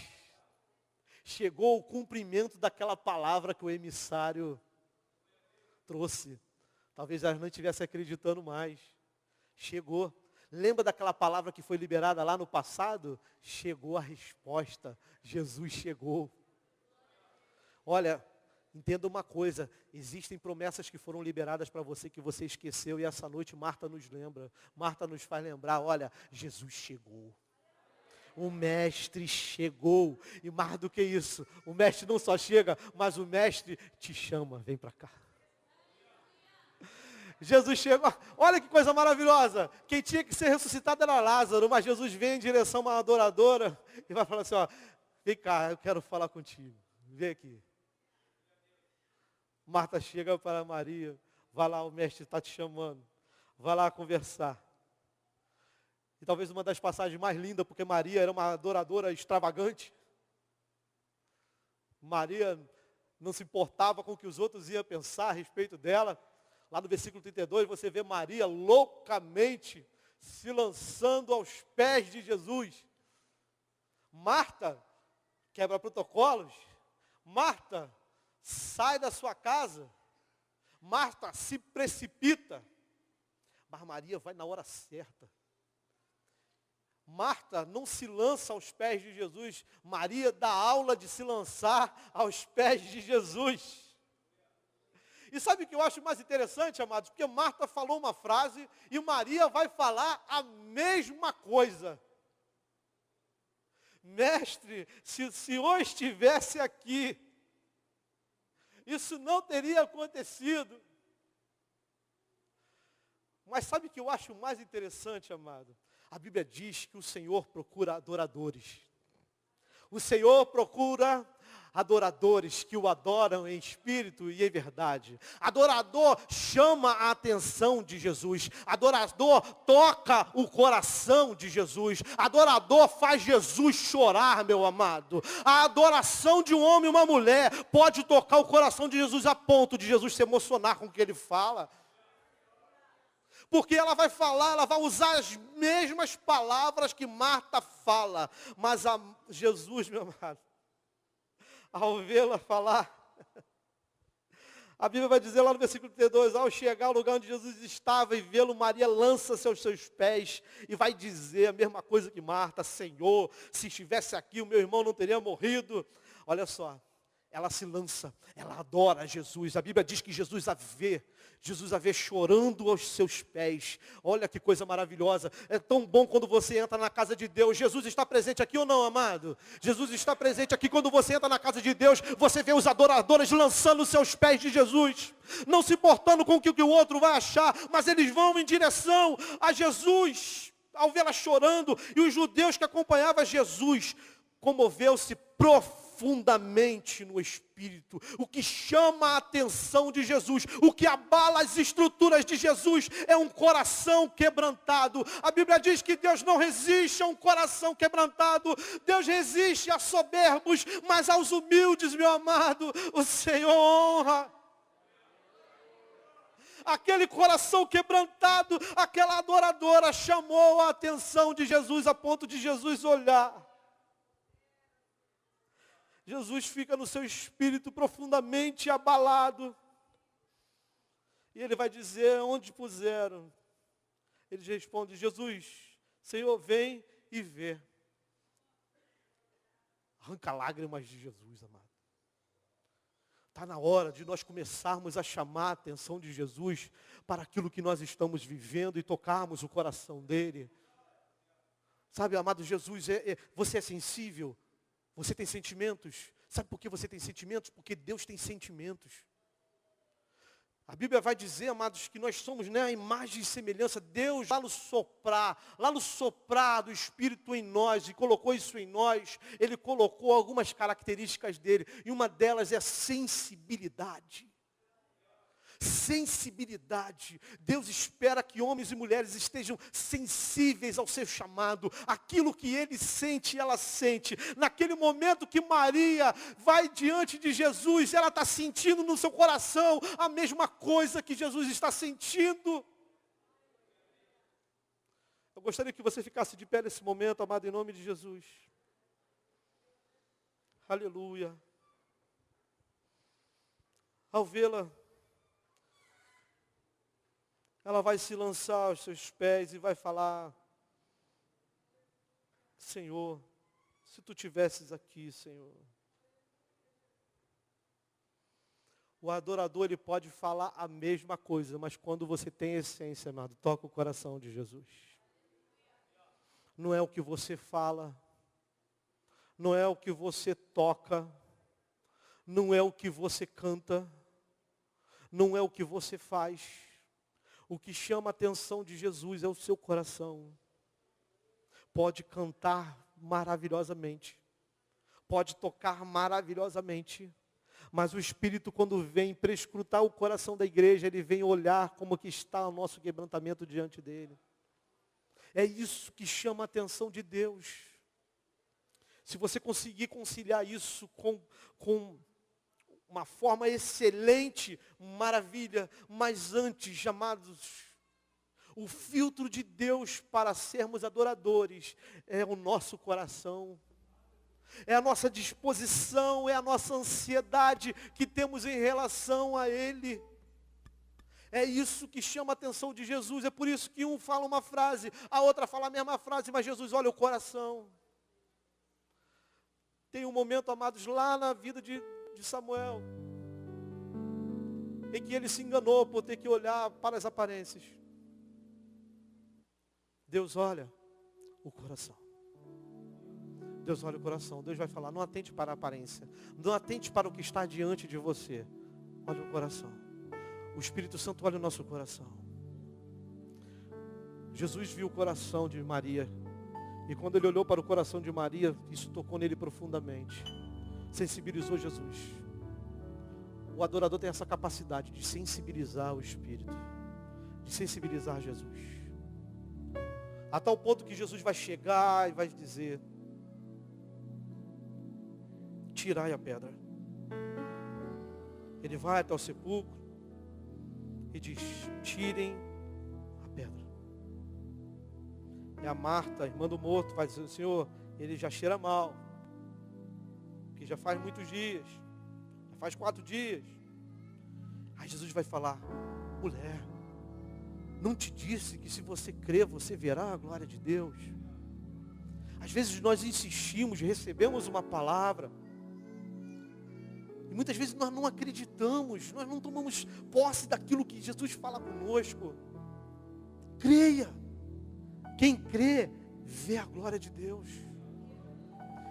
Chegou o cumprimento daquela palavra que o emissário trouxe. Talvez ela não estivesse acreditando mais. Chegou. Lembra daquela palavra que foi liberada lá no passado? Chegou a resposta. Jesus chegou. Olha, entenda uma coisa. Existem promessas que foram liberadas para você que você esqueceu. E essa noite Marta nos lembra. Marta nos faz lembrar. Olha, Jesus chegou. O mestre chegou. E mais do que isso, o mestre não só chega, mas o mestre te chama. Vem para cá. Jesus chegou, olha que coisa maravilhosa. Quem tinha que ser ressuscitado era Lázaro, mas Jesus vem em direção a uma adoradora e vai falar assim, ó, vem cá, eu quero falar contigo. Vem aqui. Marta chega para Maria, vai lá, o mestre está te chamando. Vai lá conversar. E talvez uma das passagens mais lindas, porque Maria era uma adoradora extravagante. Maria não se importava com o que os outros iam pensar a respeito dela. Lá no versículo 32, você vê Maria loucamente se lançando aos pés de Jesus. Marta quebra protocolos. Marta sai da sua casa. Marta se precipita. Mas Maria vai na hora certa. Marta não se lança aos pés de Jesus. Maria dá aula de se lançar aos pés de Jesus. E sabe o que eu acho mais interessante, amados? Porque Marta falou uma frase e Maria vai falar a mesma coisa. Mestre, se o Senhor estivesse aqui, isso não teria acontecido. Mas sabe o que eu acho mais interessante, amado? A Bíblia diz que o Senhor procura adoradores. O Senhor procura adoradores que o adoram em espírito e em verdade. Adorador chama a atenção de Jesus. Adorador toca o coração de Jesus. Adorador faz Jesus chorar, meu amado. A adoração de um homem e uma mulher pode tocar o coração de Jesus a ponto de Jesus se emocionar com o que ele fala. Porque ela vai falar, ela vai usar as mesmas palavras que Marta fala. Mas a Jesus, meu amado, ao vê-la falar, a Bíblia vai dizer lá no versículo 32, ao chegar ao lugar onde Jesus estava e vê-lo, Maria lança-se aos seus pés e vai dizer a mesma coisa que Marta: Senhor, se estivesse aqui o meu irmão não teria morrido. Olha só, ela se lança, ela adora Jesus. A Bíblia diz que Jesus a vê chorando aos seus pés. Olha que coisa maravilhosa. É tão bom quando você entra na casa de Deus. Jesus está presente aqui ou não, amado? Jesus está presente aqui. Quando você entra na casa de Deus, você vê os adoradores lançando os seus pés de Jesus. Não se importando com o que o outro vai achar, mas eles vão em direção a Jesus. Ao vê-la chorando, e os judeus que acompanhavam Jesus, comoveu-se profundamente no Espírito. O que chama a atenção de Jesus, o que abala as estruturas de Jesus, é um coração quebrantado. A Bíblia diz que Deus não resiste a um coração quebrantado. Deus resiste a soberbos, mas aos humildes, meu amado, o Senhor honra. Aquele coração quebrantado, aquela adoradora chamou a atenção de Jesus a ponto de Jesus olhar. Jesus fica no seu espírito profundamente abalado. E ele vai dizer: onde puseram? Ele responde: Jesus, Senhor, vem e vê. Arranca lágrimas de Jesus, amado. Está na hora de nós começarmos a chamar a atenção de Jesus para aquilo que nós estamos vivendo e tocarmos o coração dele. Sabe, amado Jesus, você é sensível, você tem sentimentos. Sabe por que você tem sentimentos? Porque Deus tem sentimentos. A Bíblia vai dizer, amados, que nós somos, né, a imagem e semelhança. Deus lá no soprar do Espírito em nós, e colocou isso em nós, Ele colocou algumas características dele, e uma delas é a sensibilidade. Sensibilidade. Deus espera que homens e mulheres estejam sensíveis ao seu chamado, aquilo que ele sente, ela sente. Naquele momento que Maria vai diante de Jesus, ela está sentindo no seu coração a mesma coisa que Jesus está sentindo. Eu gostaria que você ficasse de pé nesse momento, amado, em nome de Jesus. Aleluia. Ao vê-la, ela vai se lançar aos seus pés e vai falar: Senhor, se tu estivesses aqui, Senhor. O adorador, ele pode falar a mesma coisa, mas quando você tem essência, amado, toca o coração de Jesus. Não é o que você fala, não é o que você toca, não é o que você canta, não é o que você faz. O que chama a atenção de Jesus é o seu coração. Pode cantar maravilhosamente, pode tocar maravilhosamente, mas o Espírito, quando vem prescrutar o coração da igreja, ele vem olhar como que está o nosso quebrantamento diante dele. É isso que chama a atenção de Deus. Se você conseguir conciliar isso com uma forma excelente, maravilha, mas antes, amados, o filtro de Deus para sermos adoradores é o nosso coração, é a nossa disposição, é a nossa ansiedade que temos em relação a Ele. É isso que chama a atenção de Jesus. É por isso que um fala uma frase, a outra fala a mesma frase, mas Jesus olha o coração. Tem um momento, amados, lá na vida de Samuel, em que ele se enganou por ter que olhar para as aparências. Deus olha o coração. Deus olha o coração. Deus vai falar: não atente para a aparência, não atente para o que está diante de você. Olha o coração. O Espírito Santo olha o nosso coração. Jesus viu o coração de Maria, e quando ele olhou para o coração de Maria, isso tocou nele profundamente. Sensibilizou Jesus. O adorador tem essa capacidade de sensibilizar o Espírito, de sensibilizar Jesus, a tal ponto que Jesus vai chegar e vai dizer: tirai a pedra. Ele vai até o sepulcro e diz: tirem a pedra. E a Marta, irmã do morto, vai dizer: Senhor, ele já cheira mal, que já faz muitos dias, já faz 4 dias. Aí Jesus vai falar: mulher, não te disse que se você crer, você verá a glória de Deus? Às vezes nós insistimos, recebemos uma palavra, e muitas vezes nós não acreditamos, nós não tomamos posse daquilo que Jesus fala conosco. Creia. Quem crê, vê a glória de Deus.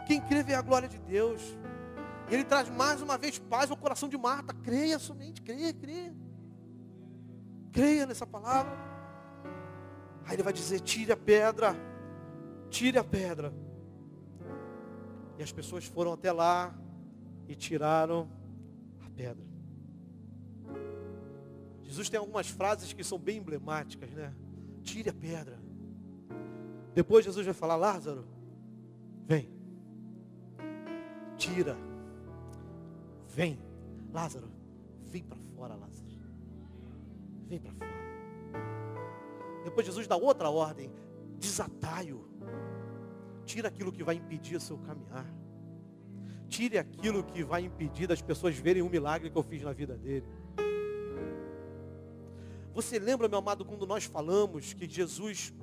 Quem crê, vê a glória de Deus. Ele traz mais uma vez paz ao coração de Marta. Creia somente, creia. Creia nessa palavra. Aí ele vai dizer: tire a pedra. Tire a pedra. E as pessoas foram até lá e tiraram a pedra. Jesus tem algumas frases que são bem emblemáticas, né? Tire a pedra. Depois Jesus vai falar: Lázaro, vem. Tira. Vem. Lázaro, vem para fora, Lázaro. Vem para fora. Depois Jesus dá outra ordem: desatai-o. Tira aquilo que vai impedir o seu caminhar. Tire aquilo que vai impedir das pessoas verem o milagre que eu fiz na vida dele. Você lembra, meu amado, quando nós falamos que Jesus,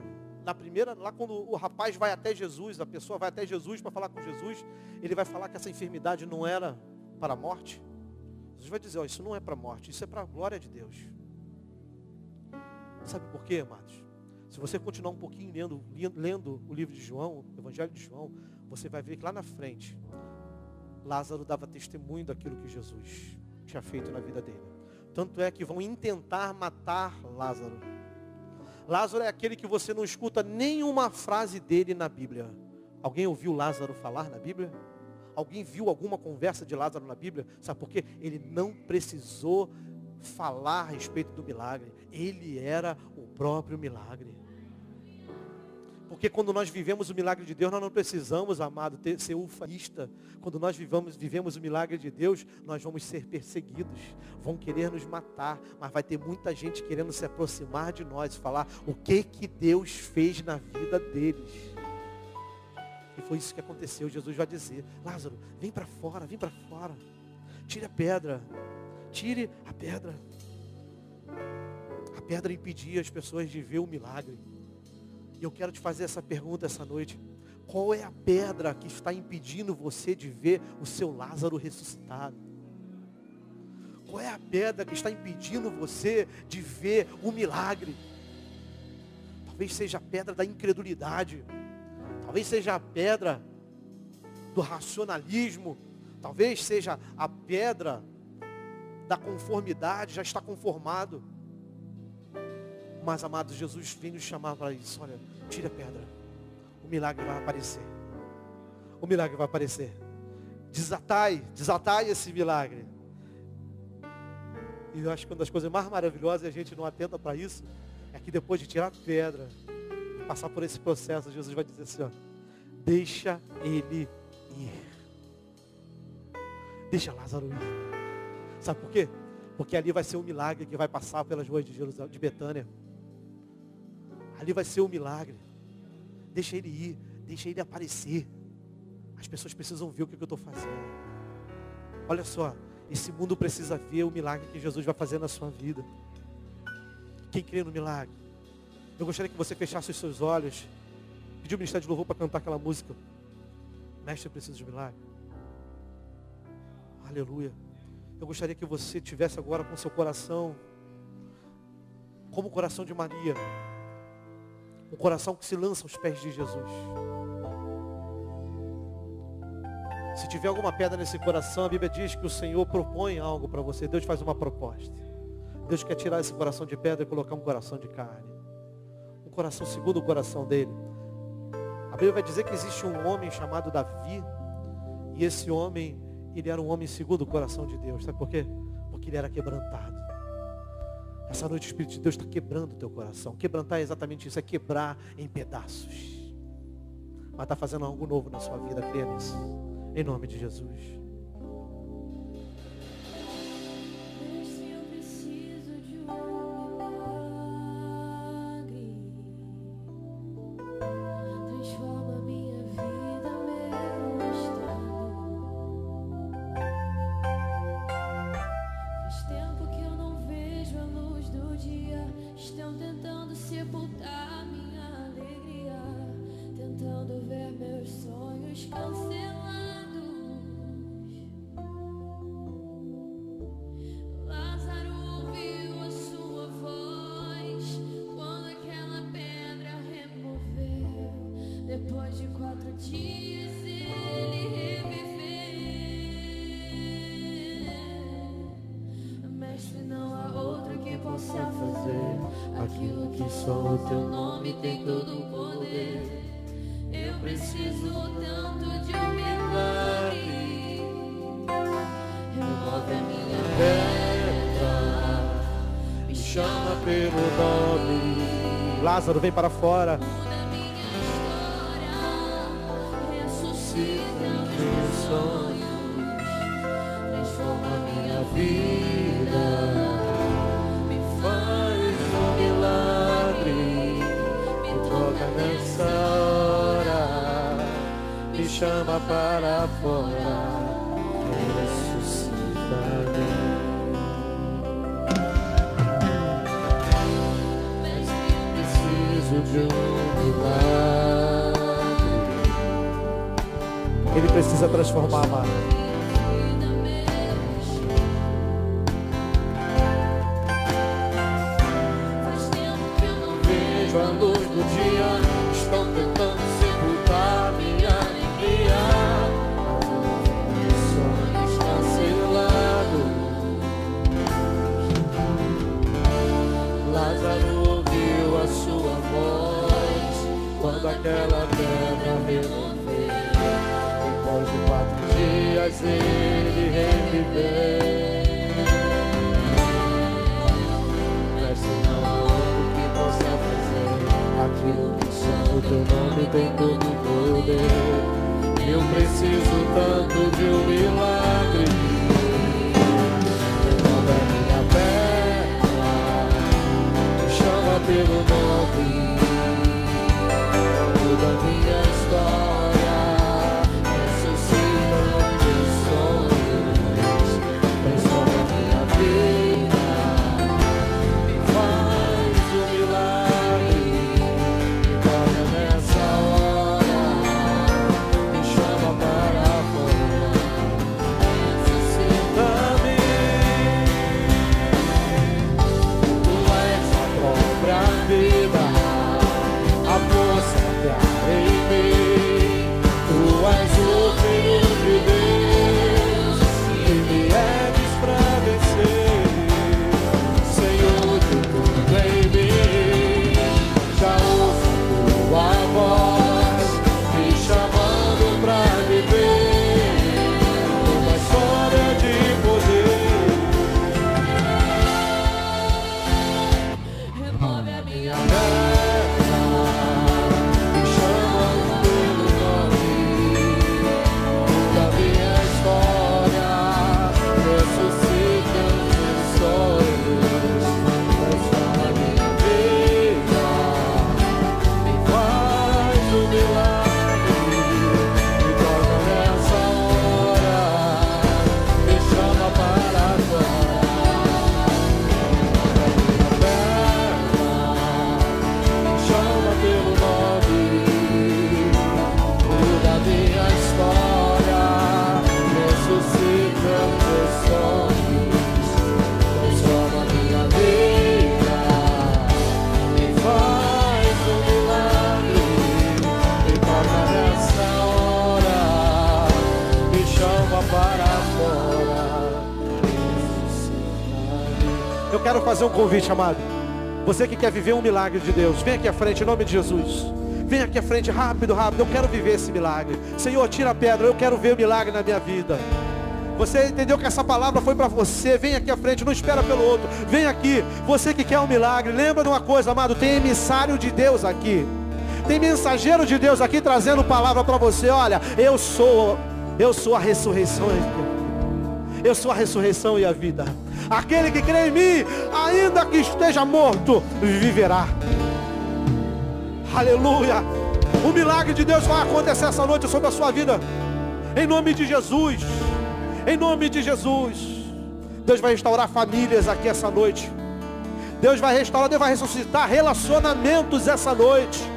lá quando o rapaz vai até Jesus, a pessoa vai até Jesus para falar com Jesus, ele vai falar que essa enfermidade não era para a morte. Jesus vai dizer, isso não é para a morte, isso é para a glória de Deus. Sabe por quê, amados? Se você continuar um pouquinho lendo o livro de João, o Evangelho de João, você vai ver que lá na frente, Lázaro dava testemunho daquilo que Jesus tinha feito na vida dele. Tanto é que vão intentar matar Lázaro. Lázaro é aquele que você não escuta nenhuma frase dele na Bíblia. Alguém ouviu Lázaro falar na Bíblia? Alguém viu alguma conversa de Lázaro na Bíblia? Sabe por quê? Ele não precisou falar a respeito do milagre. Ele era o próprio milagre. Porque quando nós vivemos o milagre de Deus, nós não precisamos, amado, ser ufanista. Quando nós vivemos o milagre de Deus, nós vamos ser perseguidos. Vão querer nos matar, mas vai ter muita gente querendo se aproximar de nós e falar o que Deus fez na vida deles. E foi isso que aconteceu. Jesus vai dizer, Lázaro, vem para fora, tire a pedra. Tire a pedra. A pedra impedia as pessoas de ver o milagre. E eu quero te fazer essa pergunta essa noite. Qual é a pedra que está impedindo você de ver o seu Lázaro ressuscitado? Qual é a pedra que está impedindo você de ver o milagre? Talvez seja a pedra da incredulidade. Talvez seja a pedra do racionalismo. Talvez seja a pedra da conformidade, já está conformado. Mas, amados, Jesus vem nos chamar para isso. Olha, tire a pedra. O milagre vai aparecer. O milagre vai aparecer. Desatai esse milagre. E eu acho que uma das coisas mais maravilhosas, e a gente não atenta para isso, é que depois de tirar a pedra, e passar por esse processo, Jesus vai dizer assim, ó, deixa ele ir. Deixa Lázaro ir. Sabe por quê? Porque ali vai ser um milagre que vai passar pelas ruas de Jerusalém, de Betânia. Ali vai ser um milagre. Deixa ele ir, deixa ele aparecer. As pessoas precisam ver o que eu estou fazendo. Olha só, esse mundo precisa ver o milagre que Jesus vai fazer na sua vida. Quem crê no milagre? Eu gostaria que você fechasse os seus olhos. Pediu o Ministério de Louvor para cantar aquela música. Mestre, eu preciso de milagre. Aleluia. Eu gostaria que você tivesse agora com seu coração, como o coração de Maria. Um coração que se lança aos pés de Jesus. Se tiver alguma pedra nesse coração, a Bíblia diz que o Senhor propõe algo para você. Deus faz uma proposta. Deus quer tirar esse coração de pedra e colocar um coração de carne. Um coração segundo o coração dele. A Bíblia vai dizer que existe um homem chamado Davi. E esse homem, ele era um homem segundo o coração de Deus. Sabe por quê? Porque ele era quebrantado. Essa noite o Espírito de Deus está quebrando o teu coração. Quebrantar é exatamente isso, é quebrar em pedaços. Mas está fazendo algo novo na sua vida, creia nisso. Em nome de Jesus. Depois de 4 dias ele reviveu. Mestre, não há outro que possa fazer aquilo que só o teu nome tem todo o poder. Eu preciso tanto de um milagre. Remove a minha pedra, me chama pelo nome. Lázaro, vem para fora. Transforma minha vida, me faz um milagre, me toca nessa hora, me chama para fora, ressuscita-me. Mestre, eu preciso de um milagre. Ele precisa transformar, amado. Vejo a luz do dia, estão tentando sepultar minha alegria. O sonho está selado. Lázaro ouviu a sua voz quando aquela pedra removeu. Depois de 4 dias ele reviveu. Aquilo que só o teu nome tem todo o poder. Eu preciso tanto de um milagre. Renova minha perna, me chama pelo nome, muda minha história, ressuscita meus sonhos, transforma minha vida, me faz um milagre. Eu quero fazer um convite, amado. Você que quer viver um milagre de Deus, vem aqui à frente, em nome de Jesus. Vem aqui à frente, rápido, rápido. Eu quero viver esse milagre. Senhor, tira a pedra, eu quero ver o milagre na minha vida. Você entendeu que essa palavra foi para você? Vem aqui à frente, não espera pelo outro. Vem aqui, você que quer um milagre. Lembra de uma coisa, amado, tem emissário de Deus aqui. Tem mensageiro de Deus aqui trazendo palavra para você. Olha, eu sou a ressurreição. Eu sou a ressurreição e a vida. Aquele que crê em mim, ainda que esteja morto, viverá. Aleluia. O milagre de Deus vai acontecer essa noite sobre a sua vida. Em nome de Jesus. Em nome de Jesus. Deus vai restaurar famílias aqui essa noite. Deus vai restaurar, Deus vai ressuscitar relacionamentos essa noite.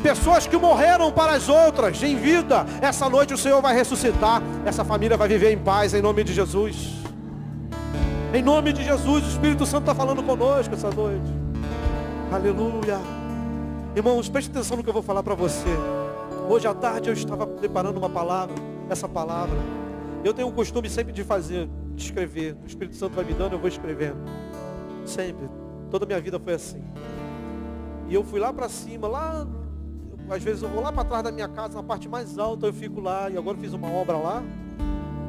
Pessoas que morreram para as outras em vida, essa noite o Senhor vai ressuscitar. Essa família vai viver em paz em nome de Jesus. Em nome de Jesus, o Espírito Santo está falando conosco essa noite. Aleluia. Irmãos, preste atenção no que eu vou falar para você. Hoje à tarde eu estava preparando uma palavra. Essa palavra eu tenho o costume sempre de fazer, de escrever. O Espírito Santo vai me dando, eu vou escrevendo. Sempre, toda a minha vida foi assim. E eu fui lá para cima, lá, às vezes eu vou lá para trás da minha casa, na parte mais alta, eu fico lá. E agora eu fiz uma obra lá.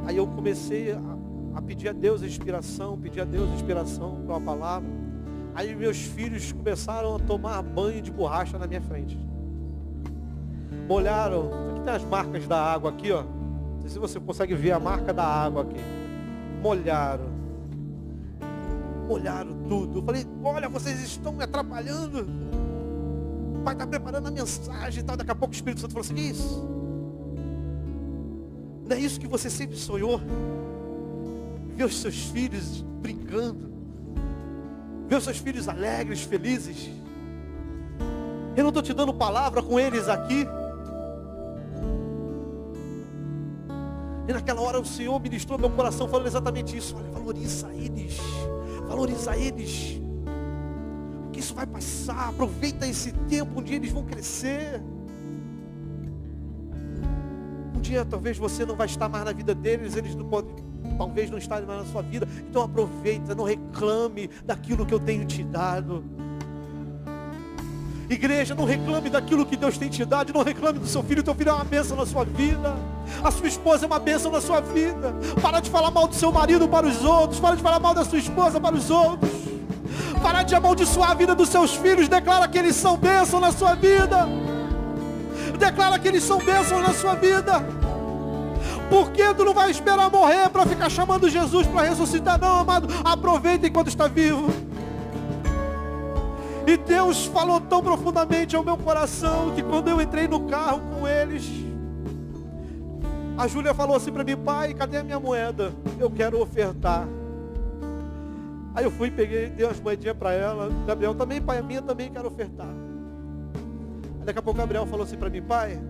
Aí eu comecei a pedir a Deus inspiração, para uma palavra. Aí meus filhos começaram a tomar banho de borracha na minha frente. Molharam, aqui tem as marcas da água aqui, ó. Não sei se você consegue ver a marca da água aqui. Molharam tudo. Eu falei, olha, vocês estão me atrapalhando. O pai está preparando a mensagem e tal. Daqui a pouco o Espírito Santo falou assim, que isso? Não é isso que você sempre sonhou? Ver os seus filhos brincando. Ver os seus filhos alegres, felizes. Eu não estou te dando palavra com eles aqui. E naquela hora o Senhor ministrou meu coração falando exatamente isso. Olha, valoriza eles. Valoriza eles. Porque isso vai passar. Aproveita esse tempo onde eles vão crescer. Um dia talvez você não vai estar mais na vida deles. Eles não podem, talvez não estarem mais na sua vida. Então aproveita, não reclame daquilo que eu tenho te dado. Igreja, não reclame daquilo que Deus tem te dado. Não reclame do seu filho. Teu filho é uma bênção na sua vida. A sua esposa é uma bênção na sua vida. Para de falar mal do seu marido para os outros. Para de falar mal da sua esposa para os outros. Para de amaldiçoar a vida dos seus filhos. Declara que eles são bênção na sua vida. Declara que eles são bênçãos na sua vida. Porque tu não vai esperar morrer para ficar chamando Jesus para ressuscitar? Não, amado. Aproveita enquanto está vivo. E Deus falou tão profundamente ao meu coração que quando eu entrei no carro com eles, a Júlia falou assim para mim: pai, cadê a minha moeda? Eu quero ofertar. Aí eu fui, peguei, dei umas moedinhas para ela. Gabriel também, pai, a minha também quero ofertar. Aí daqui a pouco o Gabriel falou assim para mim: pai,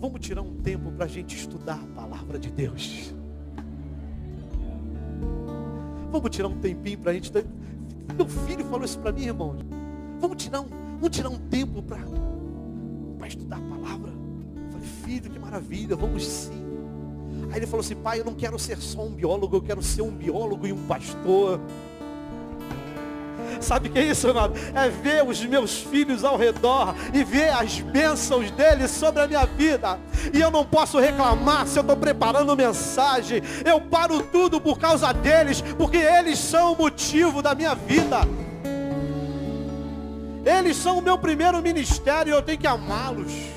vamos tirar um tempo para a gente estudar a palavra de Deus. Vamos tirar um tempinho para a gente... Meu filho falou isso para mim, irmão. Vamos tirar um tempo para estudar a palavra. Eu falei: filho, que maravilha, vamos sim. Aí ele falou assim: pai, eu não quero ser só um biólogo, eu quero ser um biólogo e um pastor. Sabe o que é isso, amado? É ver os meus filhos ao redor e ver as bênçãos deles sobre a minha vida. E eu não posso reclamar se eu estou preparando mensagem. Eu paro tudo por causa deles, porque eles são o motivo da minha vida. Eles são o meu primeiro ministério e eu tenho que amá-los.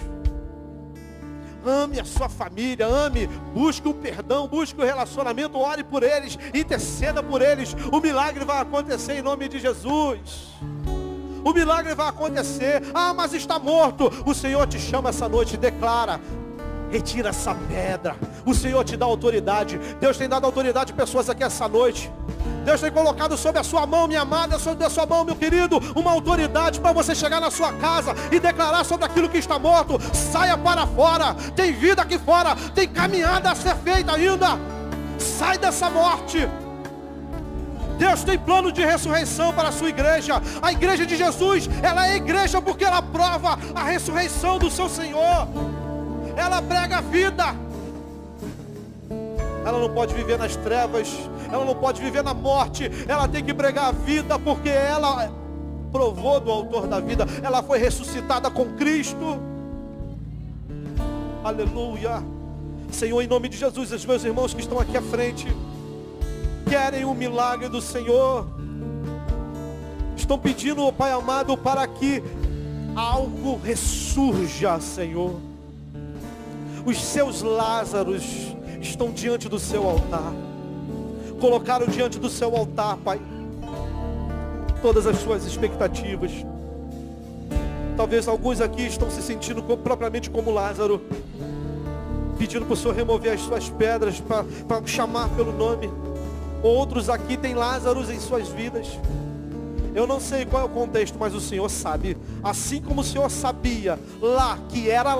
Ame a sua família, ame, busque o perdão, busque o relacionamento, ore por eles, interceda por eles. O milagre vai acontecer em nome de Jesus. O milagre vai acontecer. Ah, mas está morto. O Senhor te chama essa noite e declara: retira essa pedra. O Senhor te dá autoridade. Deus tem dado autoridade a pessoas aqui essa noite. Deus tem colocado sobre a sua mão, minha amada, sobre a sua mão, meu querido, uma autoridade para você chegar na sua casa e declarar sobre aquilo que está morto: saia para fora, tem vida aqui fora, tem caminhada a ser feita ainda, sai dessa morte. Deus tem plano de ressurreição para a sua igreja. A igreja de Jesus, ela é igreja porque ela prova a ressurreição do seu Senhor. Ela prega a vida. Ela não pode viver nas trevas, ela não pode viver na morte, ela tem que pregar a vida, porque ela provou do autor da vida, ela foi ressuscitada com Cristo. Aleluia. Senhor, em nome de Jesus, os meus irmãos que estão aqui à frente querem o milagre do Senhor, estão pedindo, oh Pai amado, para que algo ressurja, Senhor. Os seus Lázaros estão diante do seu altar. Colocaram diante do seu altar, Pai, todas as suas expectativas. Talvez alguns aqui estão se sentindo propriamente como Lázaro, pedindo para o Senhor remover as suas pedras, para chamar pelo nome. Outros aqui têm Lázaros em suas vidas. Eu não sei qual é o contexto, mas o Senhor sabe. Assim como o Senhor sabia lá que era